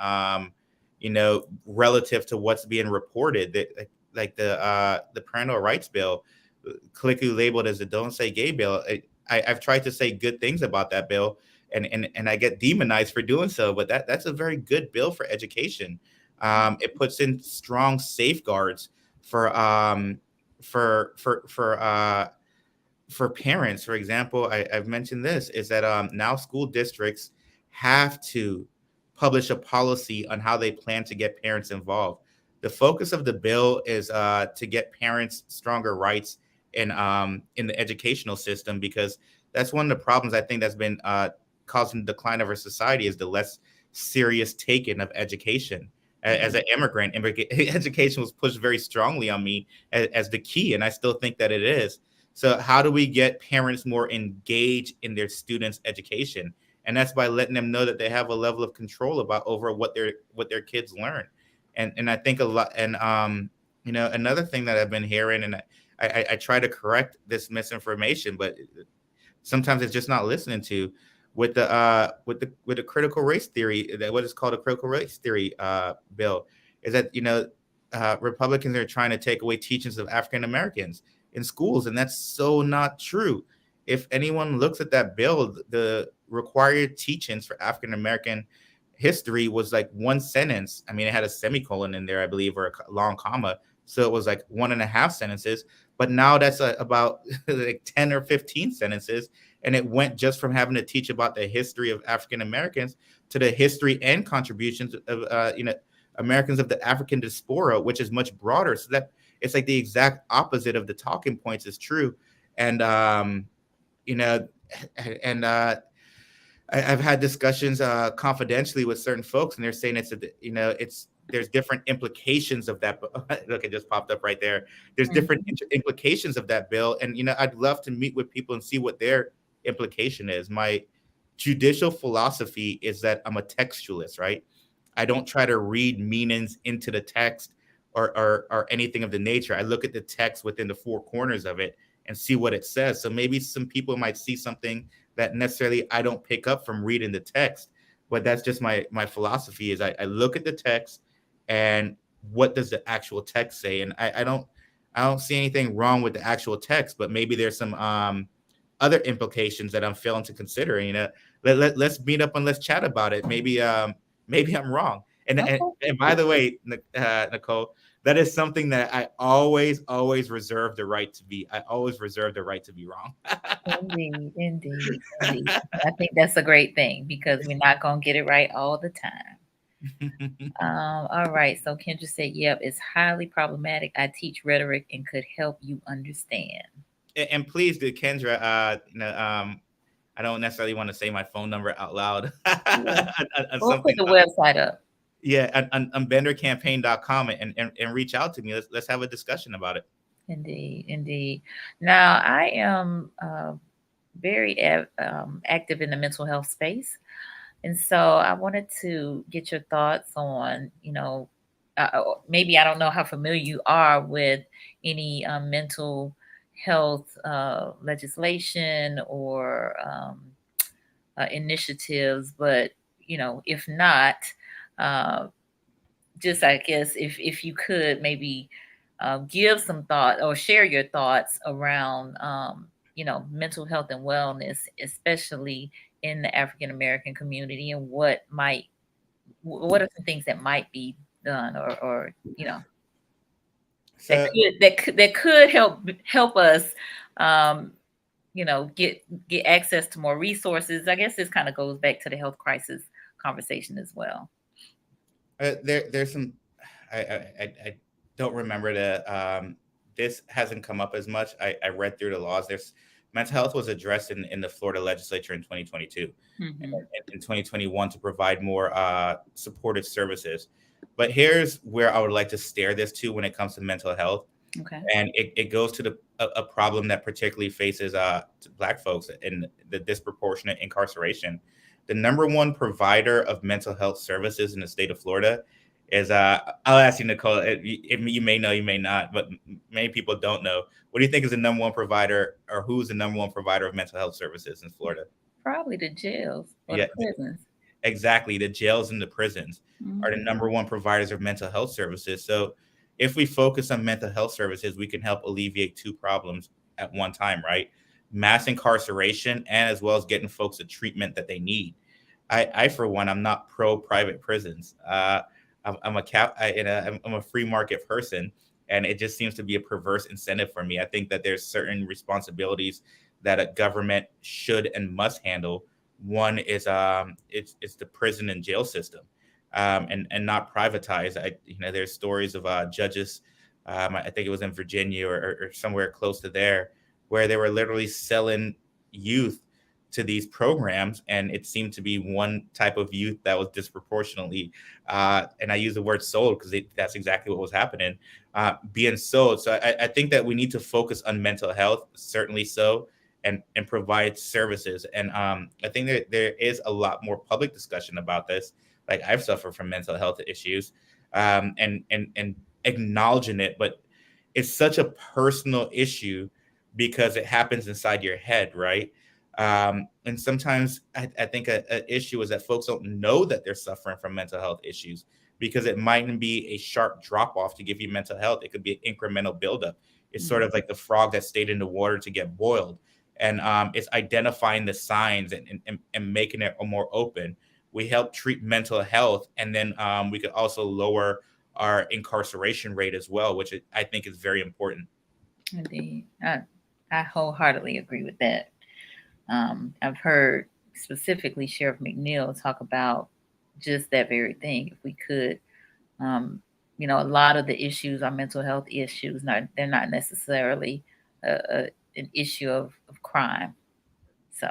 relative to what's being reported. That like the parental rights bill, clinically labeled as the "Don't Say Gay" bill. I've tried to say good things about that bill, and I get demonized for doing so. But that's a very good bill for education. It puts in strong safeguards for for parents. For example, I've mentioned this is that now school districts have to publish a policy on how they plan to get parents involved. The focus of the bill is to get parents stronger rights in the educational system, because that's one of the problems I think that's been causing the decline of our society, is the less serious taking of education. As an immigrant, education was pushed very strongly on me as the key, and I still think that it is. So how do we get parents more engaged in their students' education? And that's by letting them know that they have a level of control about over what their kids learn. And I think a lot. And another thing that I've been hearing, and I try to correct this misinformation, but sometimes it's just not listening to, with the critical race theory, that what is called a critical race theory bill, is that Republicans are trying to take away teachings of African Americans in schools, and that's so not true. If anyone looks at that bill, the required teachings for African American history was like one sentence. I mean, it had a semicolon in there, I believe, or a long comma, so it was like 1.5 sentences. But now that's about like 10 or 15 sentences, and it went just from having to teach about the history of African Americans to the history and contributions of Americans of the African diaspora, which is much broader. So that it's like the exact opposite of the talking points is true. And you know and I've had discussions confidentially with certain folks, and they're saying there's different implications of that. Look, it just popped up right there. There's different implications of that bill, and I'd love to meet with people and see what their implication is. judicial philosophy is that I'm a textualist, right? I don't try to read meanings into the text or anything of the nature. I look at the text within the four corners of it and see what it says. So maybe some people might see something that necessarily I don't pick up from reading the text, but that's just my philosophy is I look at the text and what does the actual text say? And I don't see anything wrong with the actual text, but maybe there's some other implications that I'm failing to consider. Let's meet up and let's chat about it. Maybe I'm wrong. Okay. And by the way, Nicole, that is something that I always reserve the right to be. I always reserve the right to be wrong. Indeed, indeed, indeed. I think that's a great thing because we're not gonna get it right all the time. All right. So Kendra said, "Yep, it's highly problematic. I teach rhetoric and could help you understand." And please do, Kendra. I don't necessarily want to say my phone number out loud Yeah, on we'll put something. the website up. Yeah, on bendercampaign.com and reach out to me. Let's have a discussion about it. Indeed, indeed. Now I am very active in the mental health space. And so I wanted to get your thoughts on, maybe I don't know how familiar you are with any mental health legislation or initiatives, but if not, uh, just I guess if you could maybe give some thought or share your thoughts around mental health and wellness, especially in the African American community, and what are some things that might be done or So that could help us um, get access to more resources. I guess this kind of goes back to the health crisis conversation as well. there's some I don't remember this hasn't come up as much. I read through the laws. There's mental health was addressed in the Florida legislature in 2022 Hmm. and in 2021 to provide more supportive services. But here's where I would like to steer this to when it comes to mental health. Okay. And it goes to a problem that particularly faces Black folks in the disproportionate incarceration. The number one provider of mental health services in the state of Florida is I'll ask you, Nicole. You may know, you may not, but many people don't know. What do you think is the number one provider, or who's the number one provider of mental health services in Florida? Probably the jails or the Yeah, prisons. exactly. The jails and the prisons are the Hmm. number one providers of mental health services. So if we focus on mental health services, we can help alleviate two problems at one time, right? Mass incarceration and as well as getting folks the treatment that they need. I for one, I'm not pro private prisons. I'm a I'm a free market person, and it just seems to be a perverse incentive for me. I think that there's certain responsibilities that a government should and must handle. One is it's the prison and jail system, and not privatize. There's stories of judges. I think it was in Virginia or somewhere close to there, where they were literally selling youth to these programs, and it seemed to be one type of youth that was disproportionately, and I use the word sold because that's exactly what was happening, being sold. So I think that we need to focus on mental health, certainly so, and provide services. And I think that there is a lot more public discussion about this. Like I've suffered from mental health issues, and acknowledging it, but it's such a personal issue because it happens inside your head, right? And sometimes I think a issue is that folks don't know that they're suffering from mental health issues because it mightn't be a sharp drop off to give you mental health. It could be an incremental buildup. It's sort of like the frog that stayed in the water to get boiled. And it's identifying the signs and making it more open. We help treat mental health, and then we could also lower our incarceration rate as well, which I think is very important. Indeed. I wholeheartedly agree with that. I've heard specifically Sheriff McNeil talk about just that very thing. If we could, um, a lot of the issues are mental health issues. They're not necessarily an issue of crime. So,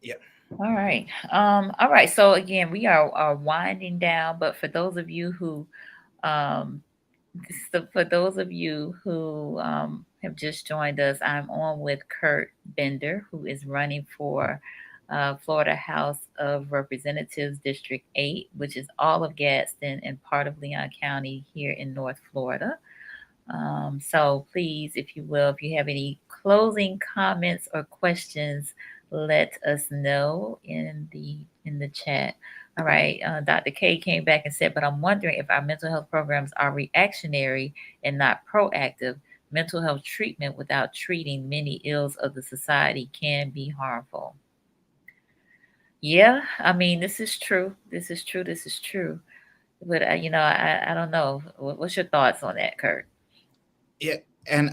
Yeah. all right. So again, we are winding down. But for those of you who um, have just joined us, I'm on with Curt Bender, who is running for Florida House of Representatives, District 8, which is all of Gadsden and part of Leon County here in North Florida. So please, if you will, if you have any closing comments or questions, let us know in the chat. All right, Dr. K came back and said, but I'm wondering if our mental health programs are reactionary and not proactive. Mental health treatment without treating many ills of the society can be harmful. Yeah, I mean, this is true. This is true. This is true. But I don't know. What's your thoughts on that, Curt? Yeah, and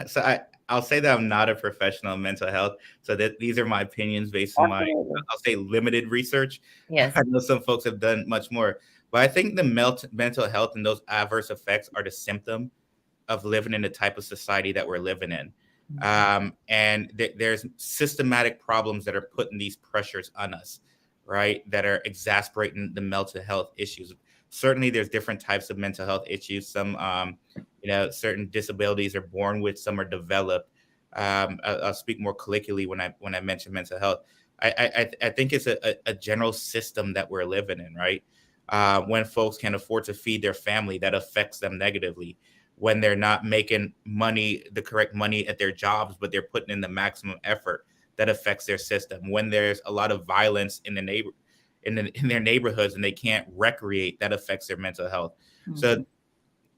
so I'll say that I'm not a professional in mental health, so that these are my opinions based on my, Absolutely. I'll say, limited research. Yes. I know some folks have done much more, but I think the mental health and those adverse effects are the symptom of living in the type of society that we're living in. Mhm. And there's systematic problems that are putting these pressures on us, right? That are exasperating the mental health issues. Certainly, there's different types of mental health issues. Some, certain disabilities are born with, some are developed. I'll speak more colloquially when I mention mental health. I think it's a general system that we're living in, right? When folks can afford to feed their family, that affects them negatively. When they're not making money, the correct money at their jobs, but they're putting in the maximum effort, that affects their system. When there's a lot of violence in the in their neighborhoods and they can't recreate, that affects their mental health. Mhm.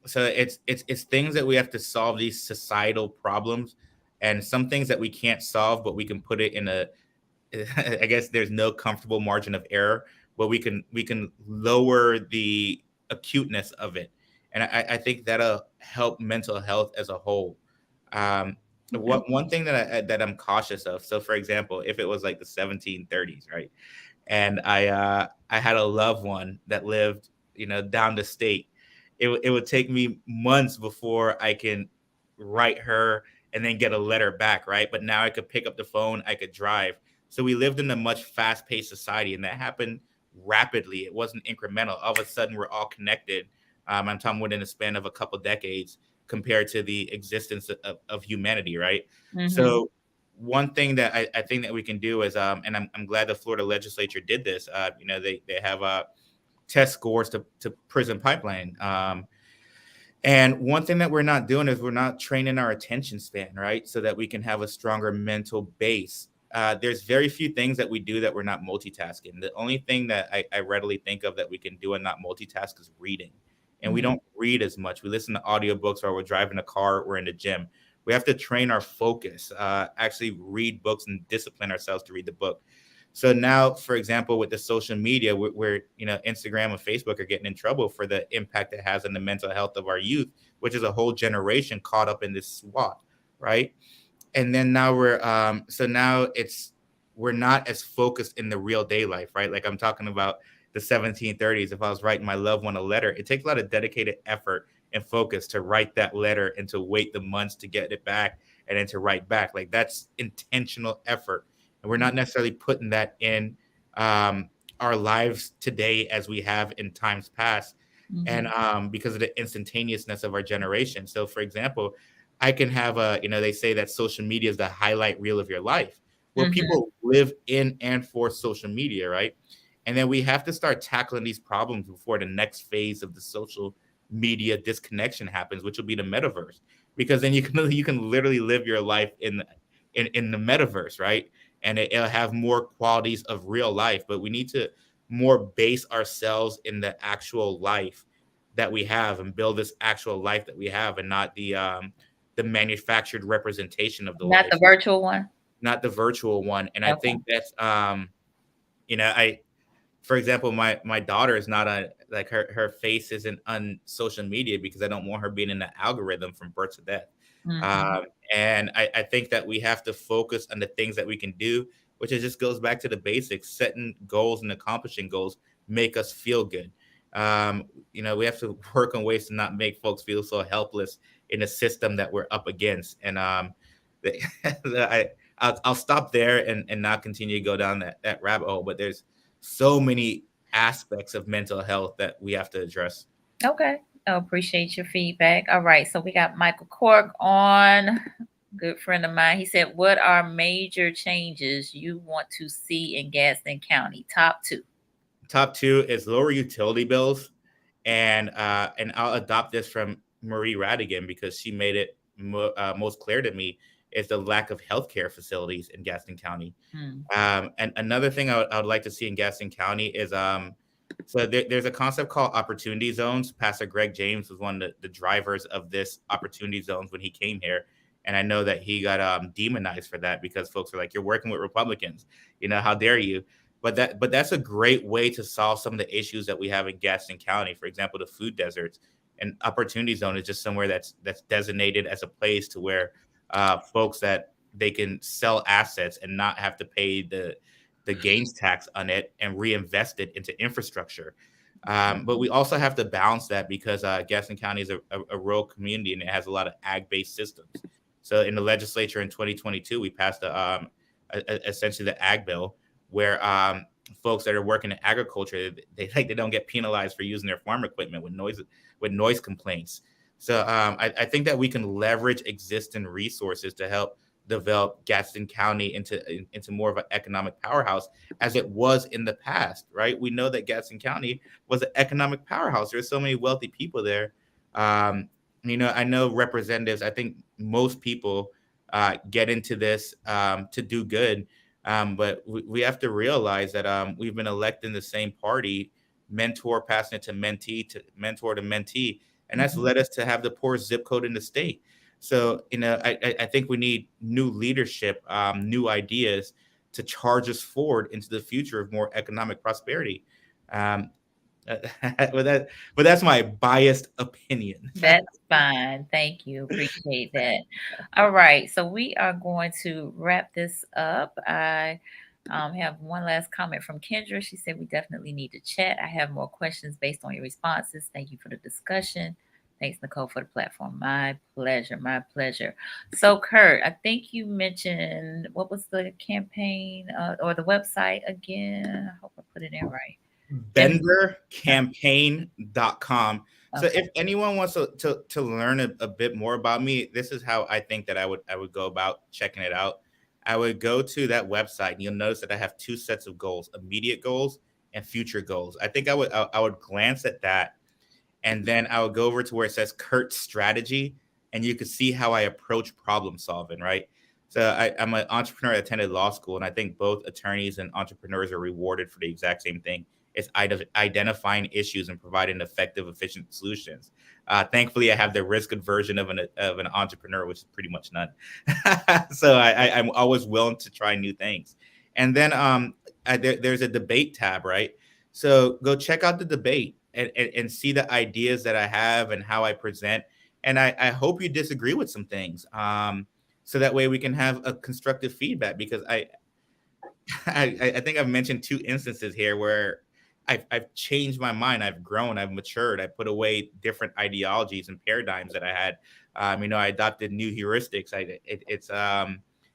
So it's things that we have to solve, these societal problems, and some things that we can't solve, but we can put it in a I guess there's no comfortable margin of error, but we can lower the acuteness of it, and I think that'll help mental health as a whole. Um, Okay. what one thing that I'm cautious of. So, for example, if it was like the 1730s, right, and I had a loved one that lived, down the state. It would take me months before I can write her and then get a letter back, right? But now I could pick up the phone, I could drive. So we lived in a much fast-paced society, and that happened rapidly. It wasn't incremental. All of a sudden, we're all connected. I'm talking within a span of a couple decades compared to the existence of humanity, right? Mhm. So one thing that I think that we can do is, and I'm glad the Florida legislature did this. They have test scores to prison pipeline. And one thing that we're not doing is we're not training our attention span, right? So that we can have a stronger mental base. There's very few things that we do that we're not multitasking. The only thing that I readily think of that we can do and not multitask is reading. And we Mhm. don't read as much. We listen to audiobooks while we're driving a car or in the gym. We have to train our focus, actually read books and discipline ourselves to read the book. So now, for example, with the social media, where Instagram and Facebook are getting in trouble for the impact it has on the mental health of our youth, which is a whole generation caught up in this swat, right? And then now now we're not as focused in the real day life, right? Like I'm talking about the 1730s. If I was writing my loved one a letter, it takes a lot of dedicated effort and focus to write that letter and to wait the months to get it back and then to write back. Like that's intentional effort, and we're not necessarily putting that in um, our lives today as we have in times past, and Mhm. because of the instantaneousness of our generation. So, for example, I can have they say that social media is the highlight reel of your life. Well, Mhm. people live in and for social media, right? And then we have to start tackling these problems before the next phase of the social media disconnection happens, which will be the metaverse. Because then you can literally live your life in the metaverse, right? And it'll have more qualities of real life. But we need to more base ourselves in the actual life that we have and build this actual life that we have, and not the manufactured representation of the Not life, the virtual one. not the virtual one. And I Okay. think that's I for example, my daughter is not a like her face isn't on social media because I don't want her being in the algorithm from birth to death. Mhm. Um, and I think that we have to focus on the things that we can do, which is just goes back to the basics. Setting goals and accomplishing goals make us feel good. We have to work on ways to not make folks feel so helpless in a system that we're up against. And the, I I'll stop there and not continue to go down that rabbit hole. But there's so many aspects of mental health that we have to address. Okay. I appreciate your feedback. All right. So we got Michael Cork on. Good friend of mine. He said, "What are major changes you want to see in Gaston County? Top two." Top two is lower utility bills, and I'll adopt this from Marie Radigan because she made it most clear to me is the lack of healthcare facilities in Gaston County. Hmm. And another thing I would like to see in Gaston County is so there's a concept called opportunity zones. Pastor Greg James was one of the drivers of this opportunity zones when he came here. And I know that he got demonized for that because folks are like, "You're working with Republicans, how dare you?" But that's a great way to solve some of the issues that we have in Gaston County. For example, the food deserts. An opportunity zone is just somewhere that's designated as a place to where folks that they can sell assets and not have to pay the gains tax on it and reinvest it into infrastructure. But we also have to balance that because Gaston County is a rural community and it has a lot of ag-based systems. So in the legislature in 2022, we passed essentially the ag bill where folks that are working in agriculture they don't get penalized for using their farm equipment with noise complaints. So I think that we can leverage existing resources to help develop Gaston County into more of an economic powerhouse as it was in the past, right? We know that Gaston County was an economic powerhouse. There's so many wealthy people there. Um, I know representatives. I think most people get into this to do good, but we have to realize that we've been electing the same party, mentor passing it to mentee to mentor to mentee, and that's Mhm. led us to have the poorest zip code in the state. So, I think we need new leadership, new ideas to charge us forward into the future of more economic prosperity. Um, but that's my biased opinion. That's fine. Thank you. Appreciate that. All right. So we are going to wrap this up. I have one last comment from Kendra. She said, "We definitely need to chat. I have more questions based on your responses. Thank you for the discussion. Thanks, Nicole, for the platform. My pleasure. My pleasure." So, Curt, I think you mentioned what was the campaign or the website again? I hope I put it in right. Ben- bendercampaign.com. So Okay. if anyone wants to learn a bit more about me, this is how I think that I would go about checking it out. I would go to that website and you'll notice that I have two sets of goals, immediate goals and future goals. I think I would glance at that and then I would go over to where it says Curt strategy, and you can see how I approach problem solving, right? So I'm an entrepreneur that attended law school, and I think both attorneys and entrepreneurs are rewarded for the exact same thing. It's identifying issues and providing effective, efficient solutions. Thankfully, I have the risk aversion of an entrepreneur, which is pretty much none. So I'm always willing to try new things. And then there's a debate tab, right? So go check out the debate and see the ideas that I have and how I present. And I hope you disagree with some things. So that way we can have a constructive feedback because I think I've mentioned two instances here where I've changed my mind. I've grown. I've matured. I put away different ideologies and paradigms that I had. I adopted new heuristics.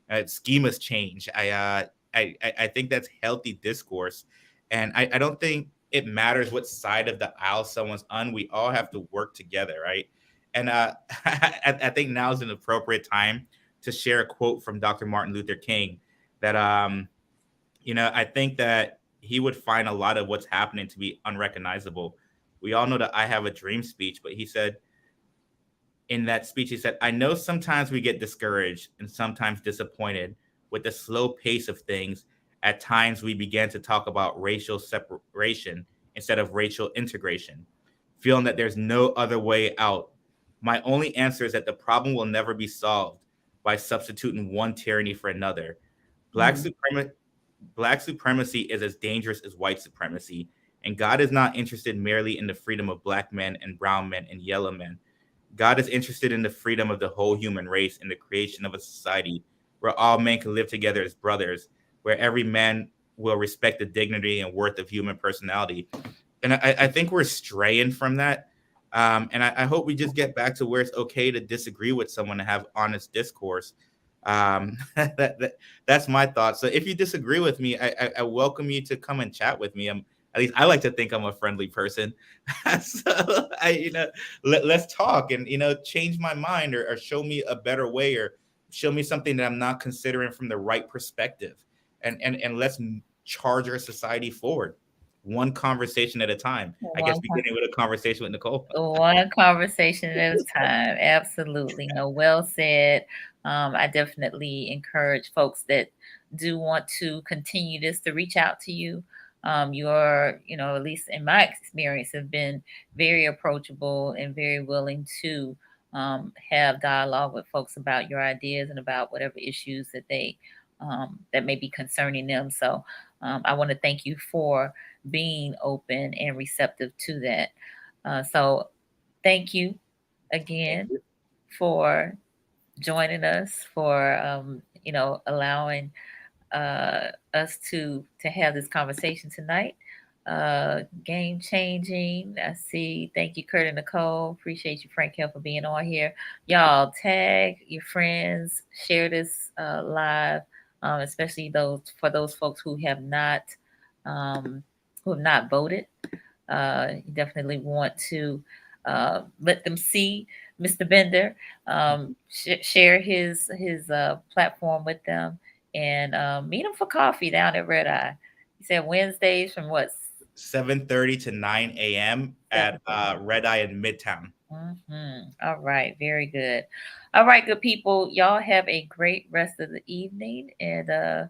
Schemas change. I think that's healthy discourse, and I don't think it matters what side of the aisle someone's on. We all have to work together, right? And I think now is an appropriate time to share a quote from Dr. Martin Luther King that I think that he would find a lot of what's happening to be unrecognizable. We all know that I have a dream speech, but he said in that speech, he said, "I know sometimes we get discouraged and sometimes disappointed with the slow pace of things. At times we began to talk about racial separation instead of racial integration, feeling that there's no other way out. My only answer is that the problem will never be solved by substituting one tyranny for another. Black Mhm. supremacy Black supremacy is as dangerous as white supremacy, and God is not interested merely in the freedom of black men and brown men and yellow men. God is interested in the freedom of the whole human race and the creation of a society where all men can live together as brothers, where every man will respect the dignity and worth of human personality." And I think we're straying from that. And I hope we just get back to where it's okay to disagree with someone and have honest discourse. That's my thoughts. So if you disagree with me, I welcome you to come and chat with me. At least I like to think I'm a friendly person. So let's talk and change my mind or show me a better way or show me something that I'm not considering from the right perspective, and let's charge our society forward, one conversation at a time. I guess One, beginning with a conversation with Nicole. one conversation at a time. Absolutely. No, well said. I definitely encourage folks that do want to continue this to reach out to you. You're, at least in my experience, have been very approachable and very willing to have dialogue with folks about your ideas and about whatever issues that that may be concerning them. So I want to thank you for being open and receptive to that. So thank you Thank again you. for joining us, for allowing us to have this conversation tonight. Game changing. I see. Thank you, Curt and Nicole. Appreciate you, Frank Hill, for being on here. Y'all tag your friends, share this live, especially those folks um, who have not voted. You definitely want to let them see Mr. Bender, share his platform with them, and meet him for coffee down at Red Eye. He said Wednesdays from what? 7:30 to 9 a.m. at 7:30. Red Eye in Midtown. All right, very good. All right, good people. Y'all have a great rest of the evening, and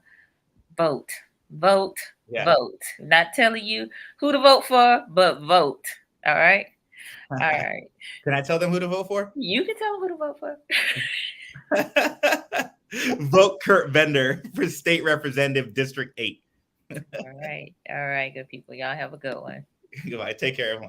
vote, vote, Yeah. vote. Not telling you who to vote for, but vote. All right. All right. Can I tell them who to vote for? You can tell them who to vote for. Vote Curt Bender for State Representative District 8. All right. All right, good people. Y'all have a good one. Goodbye. Take care, everyone.